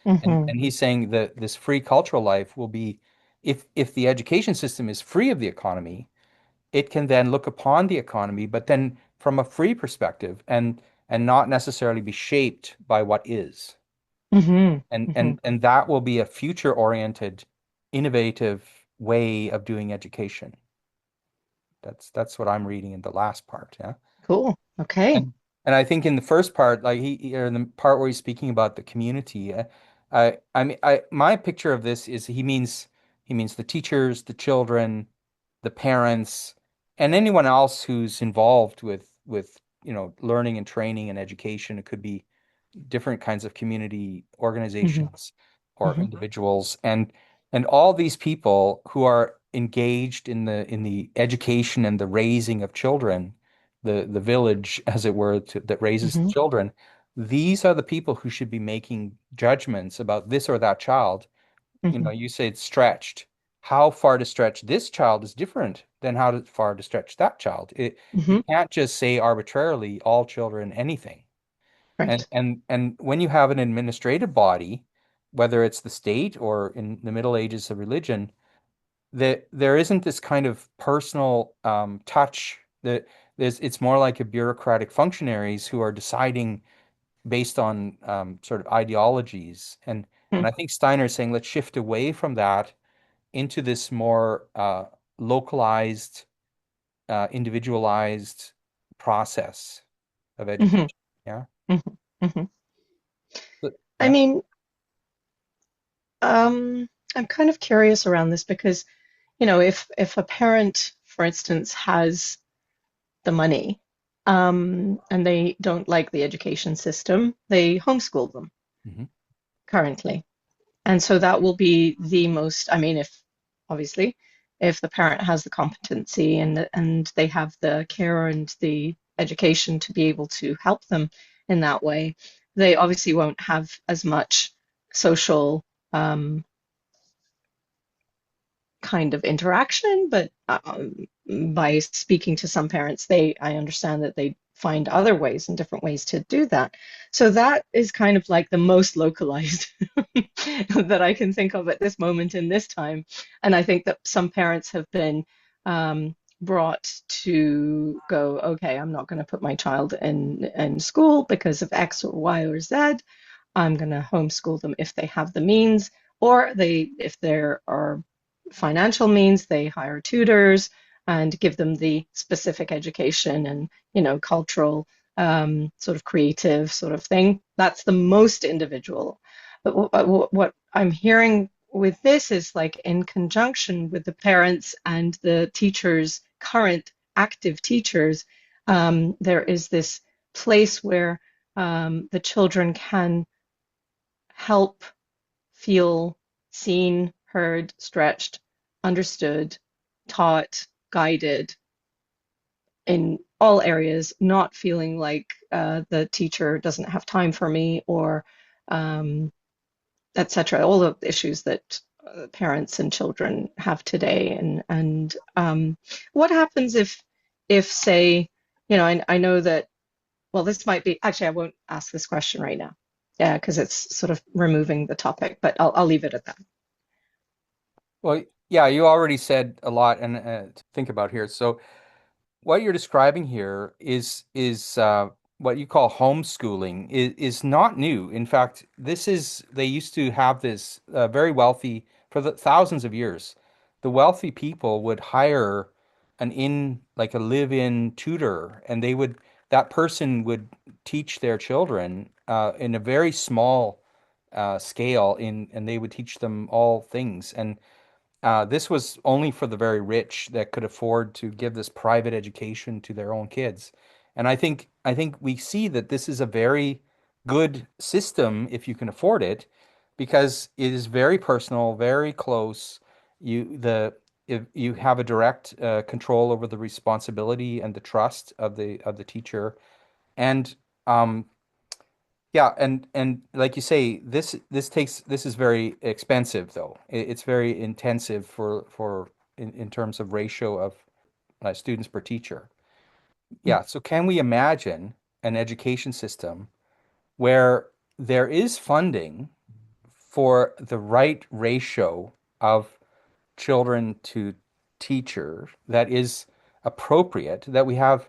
B: mhm,
A: And he's saying that this free cultural life will be, if the education system is free of the economy, it can then look upon the economy, but then from a free perspective and not necessarily be shaped by what is.
B: mhm,
A: And
B: mhm.
A: and that will be a future-oriented, innovative way of doing education. That's what I'm reading in the last part, yeah.
B: Cool. Okay.
A: And I think in the first part, like or in the part where he's speaking about the community, I mean, my picture of this is he means the teachers, the children, the parents, and anyone else who's involved with learning and training and education. It could be different kinds of community
B: Mhm,
A: organizations or
B: mhm,
A: individuals, and all these people who are engaged in the education and the raising of children, the village, as it were, that raises the
B: mhm,
A: children. These are the people who should be making judgments about this or that child.
B: mhm,
A: You say it's stretched. How far to stretch this child is different than far to stretch that child. You
B: mhm.
A: can't just say arbitrarily all children anything. And
B: Right.
A: and and when you have an administrative body, whether it's the state or in the Middle Ages of religion, that there isn't this kind of personal touch. That it's more like a bureaucratic functionaries who are deciding based on sort of ideologies. And
B: Mm,
A: I think Steiner is saying let's shift away from that into this more localized, individualized process of
B: mhm,
A: education. Yeah.
B: mhm, mhm. I mean,
A: Yeah.
B: I
A: Yeah.
B: mean, I'm kind of curious around this because, if a parent, for instance, has the money, and they don't like the education system, they homeschool them
A: Hmm.
B: currently. And so that will be the most, I mean, if obviously, if the parent has the competency and they have the care and the education to be able to help them in that way, they obviously won't have as much social kind of interaction, but by speaking to some parents, I understand that they find other ways and different ways to do that. So that is kind of like the most localized that I can think of at this moment in this time. And I think that some parents have been brought to go, okay, I'm not going to put my child in school because of X or Y or Z. I'm going to homeschool them if they have the means, or if there are financial means, they hire tutors and give them the specific education and, cultural, sort of creative sort of thing. That's the most individual. But what I'm hearing with this is like in conjunction with the parents and the teachers, current active teachers, there is this place where the children can help feel seen, heard, stretched, understood, taught, guided in all areas, not feeling like the teacher doesn't have time for me or etc. All the issues that parents and children have today. And what happens if say, I know that, well, this might be, actually, I won't ask this question right now. Yeah, because it's sort of removing the topic, but I'll leave it at that.
A: Well, yeah, you already said a lot and to think about here. So what you're describing here is what you call homeschooling is not new. In fact, this is they used to have this very wealthy for the thousands of years. The wealthy people would hire like a live-in tutor, and that person would teach their children in a very small scale and they would teach them all things. And this was only for the very rich that could afford to give this private education to their own kids. And I think we see that this is a very good system if you can afford it, because it is very personal, very close. If you have a direct control over the responsibility and the trust of the teacher, and yeah, and like you say, this is very expensive though. It's very intensive for in terms of ratio of students per teacher. Yeah, so can we imagine an education system where there is funding for the right ratio of children to teacher that is appropriate, that we have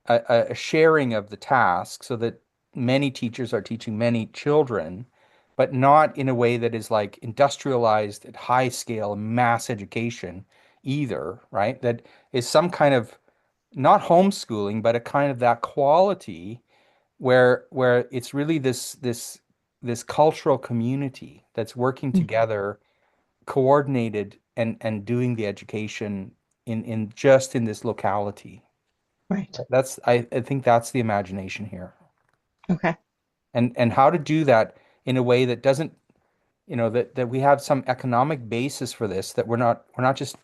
A: a sharing of the task so that many teachers are teaching many children, but not in a way that is like industrialized at high scale mass education either, right? That is some kind of not homeschooling, but a kind of that quality where it's really this cultural community that's working
B: Mhm.
A: together, coordinated and doing the education in just in this locality.
B: Right.
A: I think that's the imagination here.
B: Okay.
A: And how to do that in a way that doesn't, that we have some economic basis for this, that we're not just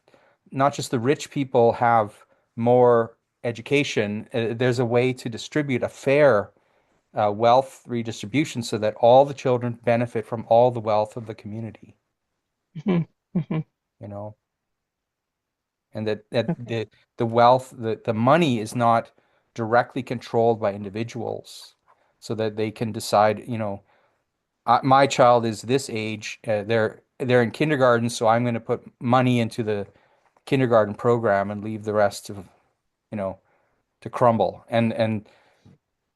A: the rich people have more education. There's a way to distribute a fair wealth redistribution so that all the children benefit from all the wealth of the community,
B: Hmm. Hmm.
A: you know, and that
B: Okay.
A: the wealth, the money is not directly controlled by individuals so that they can decide, my child is this age, they're in kindergarten, so I'm going to put money into the kindergarten program and leave the rest of, you know, to crumble. And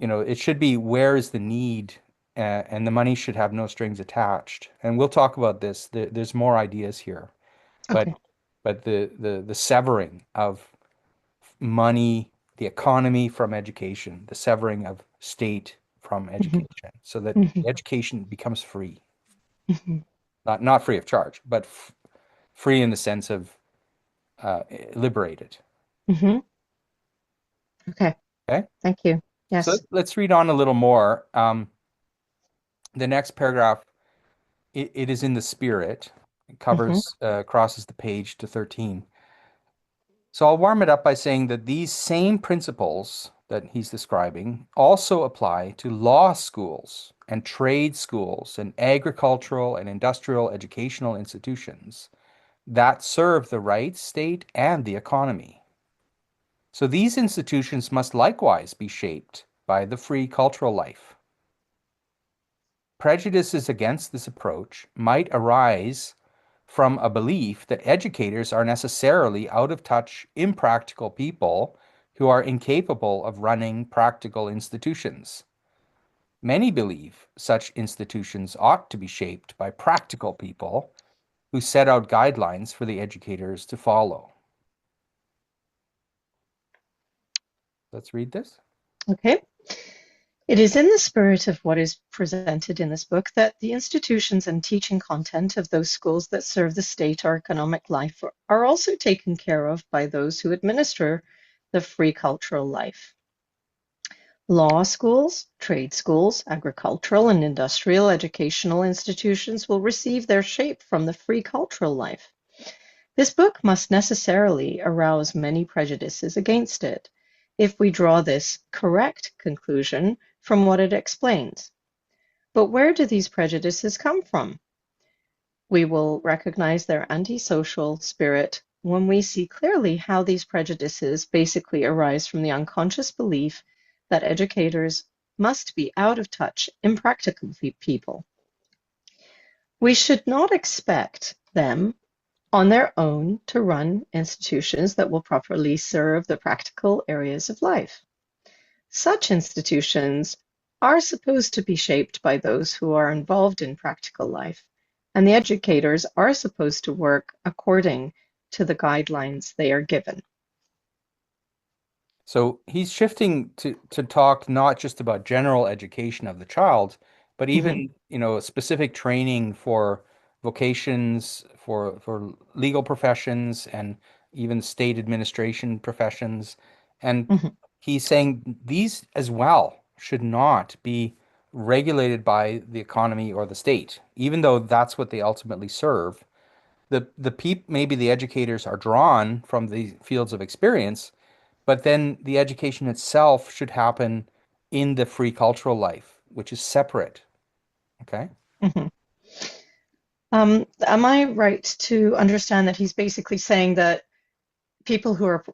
A: it should be where is the need, and the money should have no strings attached. And we'll talk about this. There's more ideas here, but
B: Okay.
A: the severing of money, the economy from education, the severing of state from
B: Hmm.
A: education, so that
B: Hmm.
A: education becomes free.
B: Hmm.
A: not free of charge, but free in the sense of uh, liberated.
B: Hmm. Okay,
A: Okay,
B: thank you.
A: so
B: Yes.
A: let's read on a little more. The next paragraph, it is in the spirit. It
B: Hmm.
A: covers crosses the page to 13. So I'll warm it up by saying that these same principles that he's describing also apply to law schools and trade schools and agricultural and industrial educational institutions that serve the rights, state, and the economy. So these institutions must likewise be shaped by the free cultural life. Prejudices against this approach might arise from a belief that educators are necessarily out of touch, impractical people who are incapable of running practical institutions. Many believe such institutions ought to be shaped by practical people who set out guidelines for the educators to follow. Let's read this.
B: Okay. It is in the spirit of what is presented in this book that the institutions and teaching content of those schools that serve the state or economic life are also taken care of by those who administer the free cultural life. Law schools, trade schools, agricultural and industrial educational institutions will receive their shape from the free cultural life. This book must necessarily arouse many prejudices against it, if we draw this correct conclusion from what it explains. But where do these prejudices come from? We will recognize their antisocial spirit when we see clearly how these prejudices basically arise from the unconscious belief that educators must be out of touch, impractical people. We should not expect them on their own to run institutions that will properly serve the practical areas of life. Such institutions are supposed to be shaped by those who are involved in practical life, and the educators are supposed to work according to the guidelines they are given.
A: So he's shifting to talk not just about general education of the child, but
B: Mhm,
A: even, specific training for vocations, for legal professions, and even state administration professions. And
B: mhm.
A: he's saying these as well should not be regulated by the economy or the state, even though that's what they ultimately serve. Maybe the educators are drawn from the fields of experience, but then the education itself should happen in the free cultural life, which is separate. Okay.
B: Mhm. Am I right to understand that he's basically saying that people who are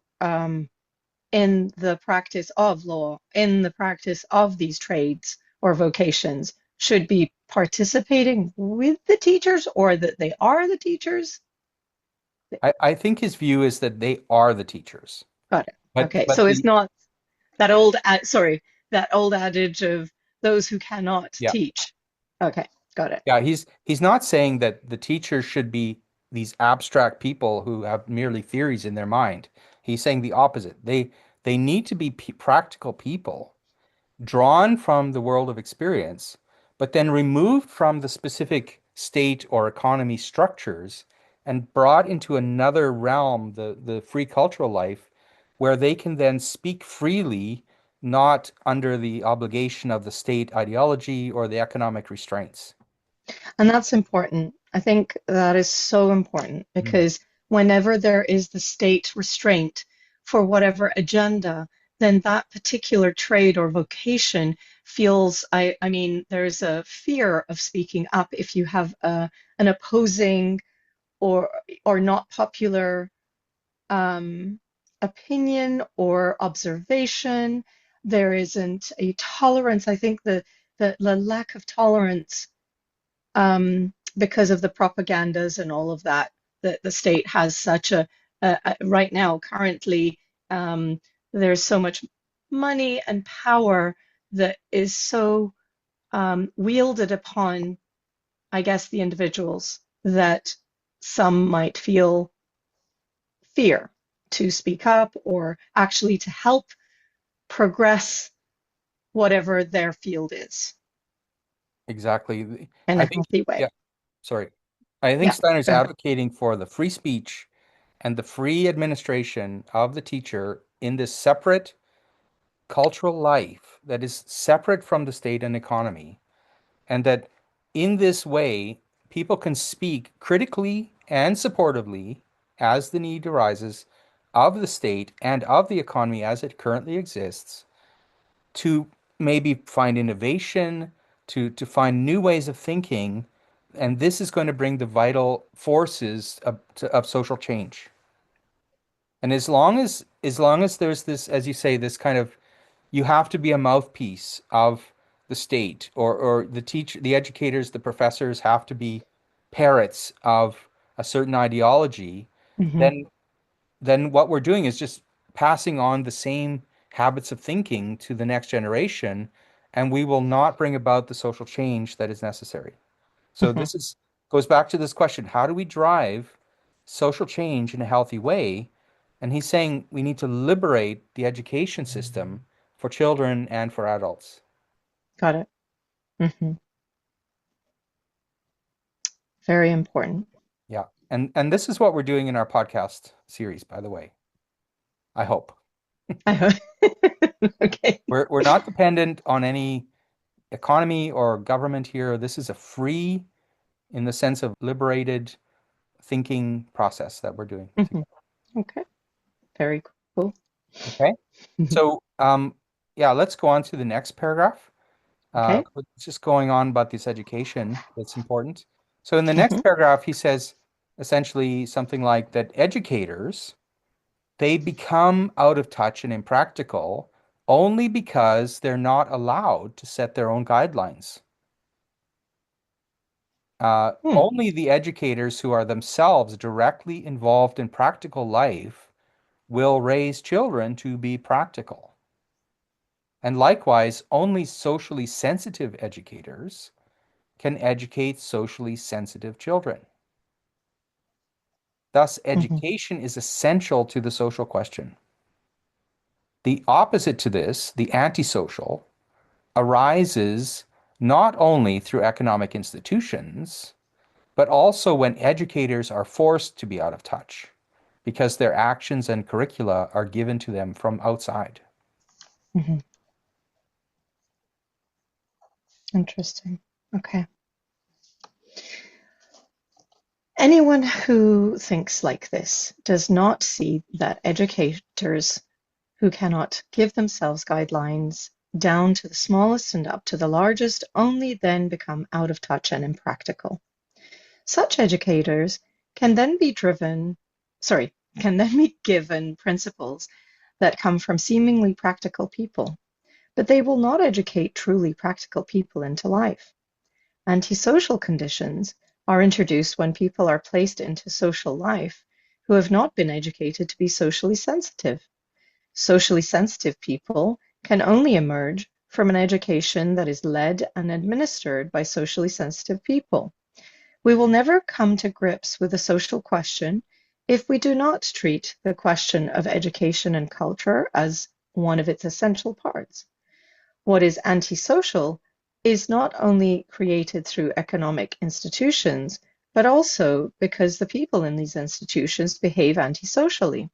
B: in the practice of law, in the practice of these trades or vocations, should be participating with the teachers or that they are the teachers?
A: I think his view is that they are the teachers.
B: Got it.
A: But
B: Okay,
A: but
B: so it's
A: the
B: not sorry, that old adage of those who cannot
A: yeah,
B: teach. Okay, got it.
A: yeah, he's not saying that the teachers should be these abstract people who have merely theories in their mind. He's saying the opposite. They need to be practical people drawn from the world of experience, but then removed from the specific state or economy structures and brought into another realm, the free cultural life, where they can then speak freely, not under the obligation of the state ideology or the economic restraints.
B: And that's important. I think that is so important
A: Mm.
B: because whenever there is the state restraint for whatever agenda, then that particular trade or vocation feels, I mean, there's a fear of speaking up if you have an opposing or or not popular opinion or observation. There isn't a tolerance. I think the lack of tolerance because of the propagandas and all of that, that the state has such right now, currently, um, there's so much money and power that is so wielded upon, I guess, the individuals that some might feel fear to speak up or actually to help progress whatever their field is
A: Exactly.
B: in
A: I
B: a
A: think,
B: healthy way.
A: yeah, sorry. I think
B: Yeah.
A: Steiner's
B: Go ahead.
A: advocating for the free speech and the free administration of the teacher in this separate cultural life that is separate from the state and economy. And that in this way, people can speak critically and supportively as the need arises of the state and of the economy as it currently exists to maybe find innovation, to find new ways of thinking. And this is going to bring the vital forces of social change. And as long as there's this, as you say, this kind of you have to be a mouthpiece of the state or the educators, the professors have to be parrots of a certain ideology,
B: Hmm.
A: then what we're doing is just passing on the same habits of thinking to the next generation, and we will not bring about the social change that is necessary. So
B: Hmm.
A: this is goes back to this question, how do we drive social change in a healthy way? And he's saying we need to liberate the education system for children and for adults.
B: Got it. Hmm. Very important.
A: Yeah. And this is what we're doing in our podcast series, by the way. I hope.
B: I hope. Okay.
A: We're not dependent on any economy or government here. This is a free, in the sense of liberated thinking process that we're doing
B: Hmm.
A: together.
B: Okay. Very cool.
A: Okay. So, yeah, let's go on to the next paragraph.
B: Okay.
A: It's just going on about this education that's important. So in the
B: Hmm.
A: next paragraph, he says essentially something like that educators, they become out of touch and impractical only because they're not allowed to set their own guidelines.
B: Hmm.
A: Only the educators who are themselves directly involved in practical life will raise children to be practical. And likewise, only socially sensitive educators can educate socially sensitive children. Thus,
B: Hmm.
A: education is essential to the social question. The opposite to this, the antisocial, arises not only through economic institutions, but also when educators are forced to be out of touch because their actions and curricula are given to them from outside.
B: Hmm. Interesting. Okay. Anyone who thinks like this does not see that educators who cannot give themselves guidelines down to the smallest and up to the largest only then become out of touch and impractical. Such educators can then be driven, sorry, can then be given principles that come from seemingly practical people, but they will not educate truly practical people into life. Antisocial conditions are introduced when people are placed into social life who have not been educated to be socially sensitive. Socially sensitive people can only emerge from an education that is led and administered by socially sensitive people. We will never come to grips with the social question if we do not treat the question of education and culture as one of its essential parts. What is antisocial is not only created through economic institutions, but also because the people in these institutions behave antisocially.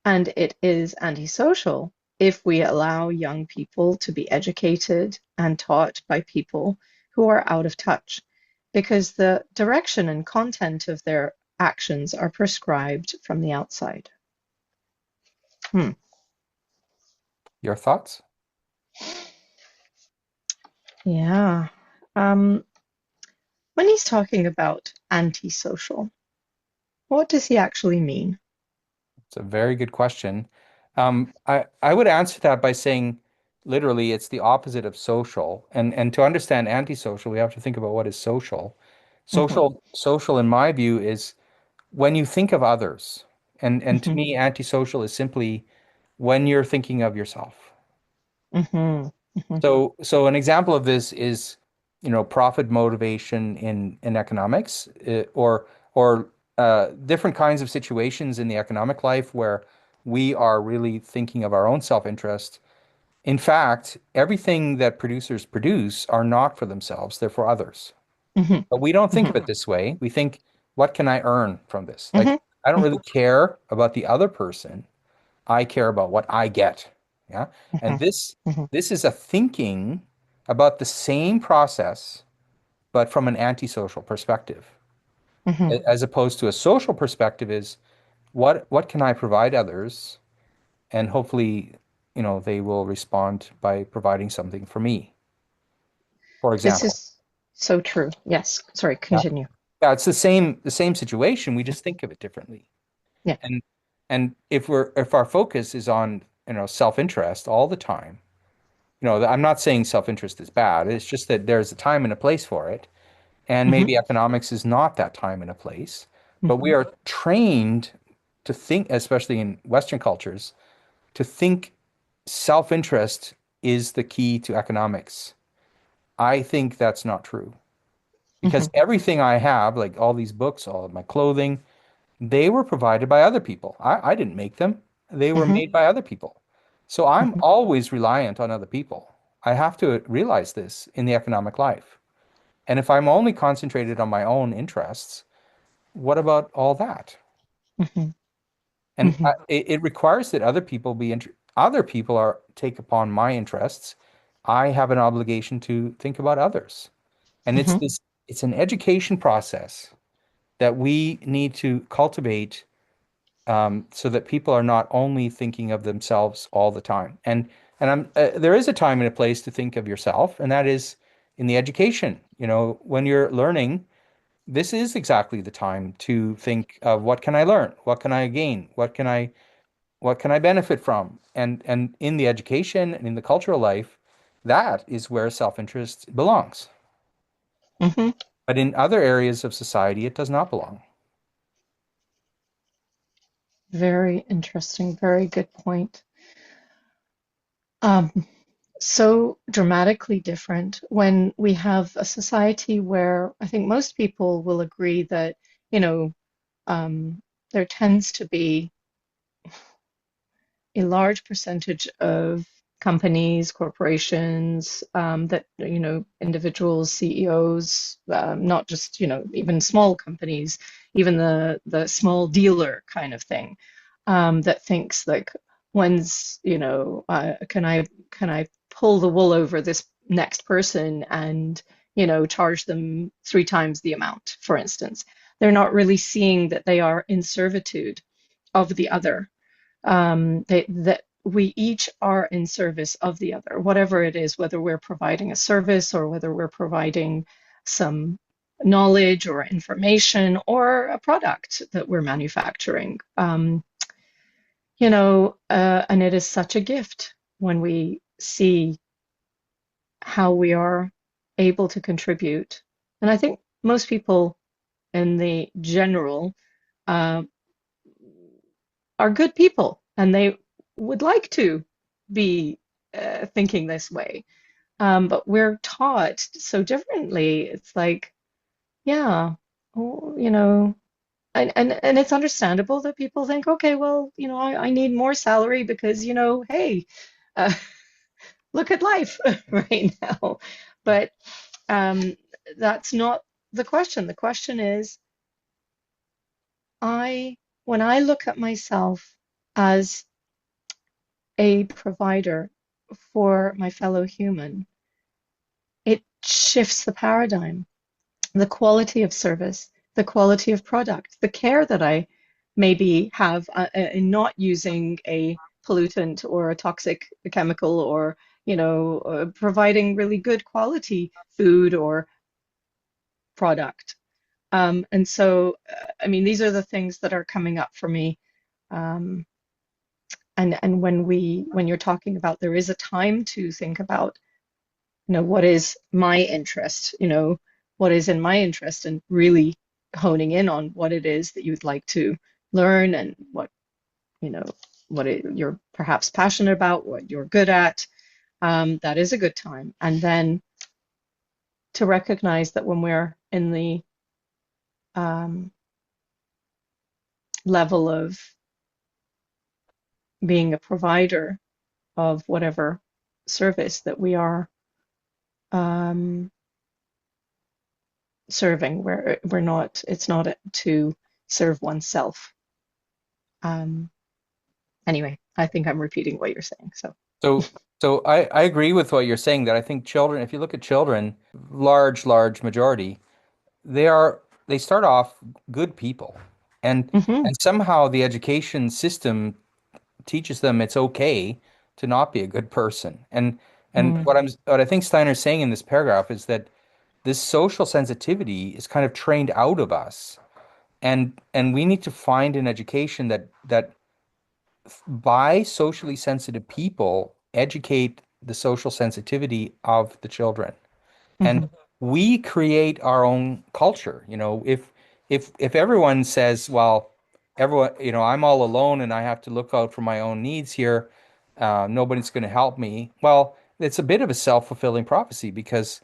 B: And it is antisocial if we allow young people to be educated and taught by people who are out of touch, because the direction and content of their actions are prescribed from the outside. Hmm.
A: Your thoughts?
B: Yeah. Um, when he's talking about antisocial, what does he actually mean?
A: It's a very good question. I would answer that by saying literally it's the opposite of social. And to understand antisocial, we have to think about what is social.
B: Hmm.
A: Social in my view is when you think of others. And to
B: Hmm.
A: me, antisocial is simply when you're thinking of yourself.
B: Hmm. Hmm.
A: So an example of this is, profit motivation in economics, or different kinds of situations in the economic life where we are really thinking of our own self-interest. In fact, everything that producers produce are not for themselves, they're for others.
B: Hmm.
A: But we don't think
B: Hmm.
A: of it this way. We think, what can I earn from this? Like,
B: Hmm.
A: I don't really
B: Hmm.
A: care about the other person. I care about what I get. Yeah. And
B: Hmm. Hmm.
A: this is a thinking about the same process, but from an antisocial perspective.
B: Hmm.
A: As opposed to a social perspective is what can I provide others? And hopefully, they will respond by providing something for me, for
B: This
A: example.
B: is so true. Yes. Sorry,
A: Yeah.
B: continue.
A: Yeah, it's the same situation. We just think of it differently.
B: Yeah.
A: And if our focus is on, self-interest all the time, I'm not saying self-interest is bad. It's just that there's a time and a place for it. And
B: Hmm.
A: maybe economics is not that time and a place. But we
B: Hmm.
A: are trained to think, especially in Western cultures, to think self-interest is the key to economics. I think that's not true
B: Hmm.
A: because everything I have, like all these books, all of my clothing, they were provided by other people. I didn't make them. They were
B: Hmm.
A: made by other people. So I'm
B: Hmm.
A: always reliant on other people. I have to realize this in the economic life. And if I'm only concentrated on my own interests, what about all that?
B: Hmm.
A: And
B: Hmm.
A: it requires that other people are take upon my interests. I have an obligation to think about others. And
B: Hmm.
A: it's an education process that we need to cultivate, so that people are not only thinking of themselves all the time. And there is a time and a place to think of yourself, and that is in the education. When you're learning, this is exactly the time to think of what can I learn? What can I gain? What can I benefit from? And in the education and in the cultural life, that is where self-interest belongs.
B: Hmm.
A: But in other areas of society, it does not belong.
B: Very interesting. Very good point. Um, so dramatically different when we have a society where I think most people will agree that, you know, there tends to be a large percentage of companies, corporations, that, individuals, CEOs, not just, even small companies, even the small dealer kind of thing, that thinks like, when's, can I pull the wool over this next person and, charge them three times the amount, for instance. They're not really seeing that they are in servitude of the other, that we each are in service of the other, whatever it is, whether we're providing a service or whether we're providing some knowledge or information or a product that we're manufacturing. And it is such a gift when we see how we are able to contribute. And I think most people in the general, uh, are good people and they would like to be, thinking this way. But we're taught so differently. It's like, yeah, oh, and it's understandable that people think, okay, well, I need more salary because, hey, uh, look at life right now. But um, that's not the question. The question is, I, when I look at myself as a provider for my fellow human, it shifts the paradigm, the quality of service, the quality of product, the care that I maybe have, in not using a pollutant or a toxic chemical, or, providing really good quality food or product. And so, I mean, these are the things that are coming up for me. Um, and when you're talking about there is a time to think about, what is my interest, what is in my interest, and really honing in on what it is that you'd like to learn, and what, you know, you're perhaps passionate about, what you're good at. That is a good time. And then to recognize that when we're in the, um, level of being a provider of whatever service, that we are, um, serving, where we're not, it's not to serve oneself. Um, anyway, I think I'm repeating what you're saying. So,
A: So, so I agree with what you're saying that I think children, if you look at children, large majority, they start off good people. And
B: hmm
A: and somehow the education system teaches them it's okay to not be a good person. And
B: mm
A: what I think Steiner's saying in this paragraph is that this social sensitivity is kind of trained out of us. And we need to find an education that by socially sensitive people educate the social sensitivity of the children. And
B: hmm
A: we create our own culture. If everyone says, well, everyone, I'm all alone and I have to look out for my own needs here, nobody's going to help me. Well, it's a bit of a self-fulfilling prophecy because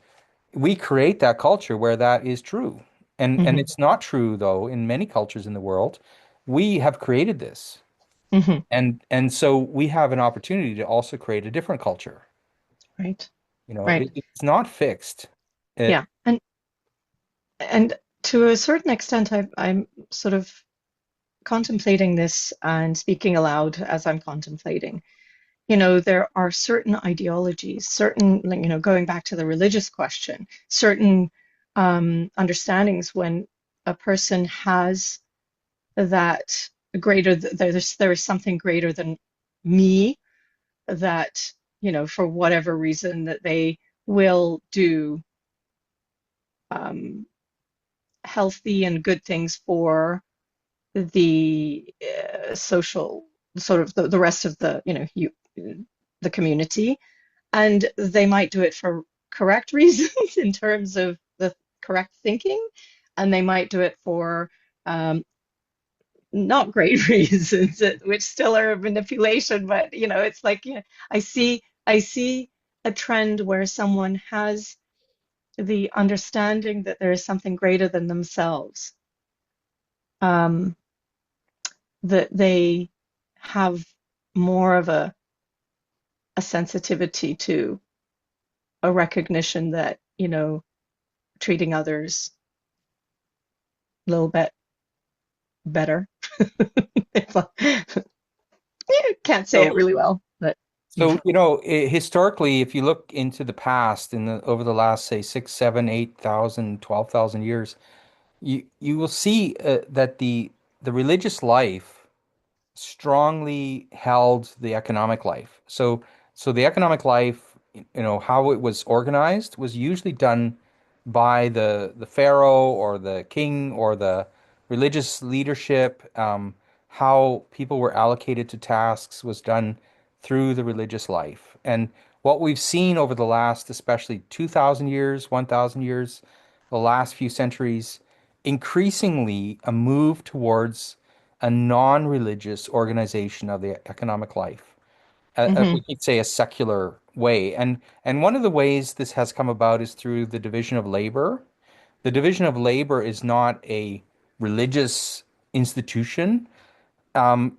A: we create that culture where that is true. And
B: hmm
A: it's not true though in many cultures in the world. We have created this.
B: hmm
A: And so we have an opportunity to also create a different culture.
B: Right.
A: It,
B: Right.
A: it's not fixed. It,
B: Yeah. And to a certain extent, I'm sort of contemplating this and speaking aloud as I'm contemplating. There are certain ideologies, certain, like, going back to the religious question, certain understandings when a person has that there is something greater than me that, for whatever reason that they will do um, healthy and good things for the social sort of the rest of the community, and they might do it for correct reasons in terms of the correct thinking, and they might do it for um, not great reasons, which still are manipulation. But it's like, I see a trend where someone has the understanding that there is something greater than themselves, um, that they have more of a sensitivity to a recognition that, treating others a little bit better. If can't say it
A: so
B: really well, but
A: So, historically, if you look into the past over the last, say, 6, 7, 8,000, 12,000 years, you will see that the religious life strongly held the economic life. So the economic life, how it was organized was usually done by the pharaoh or the king or the religious leadership. How people were allocated to tasks was done through the religious life. And what we've seen over the last, especially 2,000 years, 1,000 years, the last few centuries, increasingly a move towards a non-religious organization of the economic life.
B: hmm
A: We could say a secular way. And one of the ways this has come about is through the division of labor. The division of labor is not a religious institution.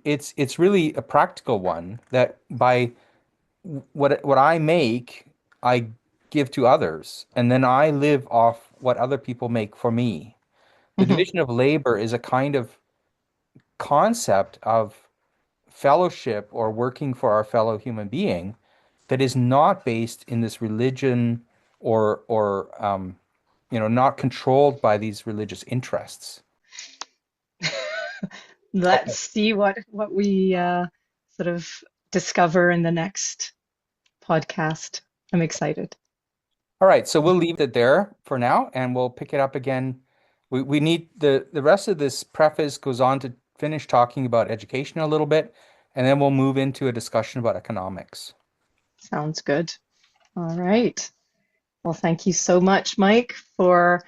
A: It's really a practical one that by what I make, I give to others, and then I live off what other people make for me. The
B: hmm
A: division of labor is a kind of concept of fellowship or working for our fellow human being that is not based in this religion or not controlled by these religious interests.
B: let's
A: Okay.
B: see what we sort of discover in the next podcast. I'm excited.
A: All right, so we'll leave it there for now and we'll pick it up again. We need the rest of this preface goes on to finish talking about education a little bit, and then we'll move into a discussion about economics.
B: Sounds good. All right. Well, thank you so much, Mike, for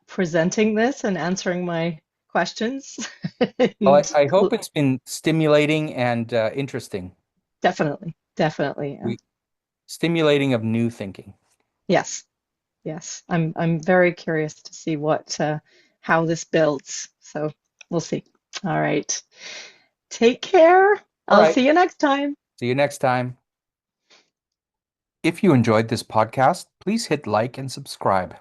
B: presenting this and answering my questions.
A: Well,
B: And
A: I hope it's been stimulating and interesting.
B: definitely, definitely.
A: We stimulating of new thinking.
B: Yes, yes. I'm very curious to see what how this builds. So we'll see. All right. Take care.
A: All
B: I'll
A: right,
B: see you next time.
A: see you next time. If you enjoyed this podcast, please hit like and subscribe.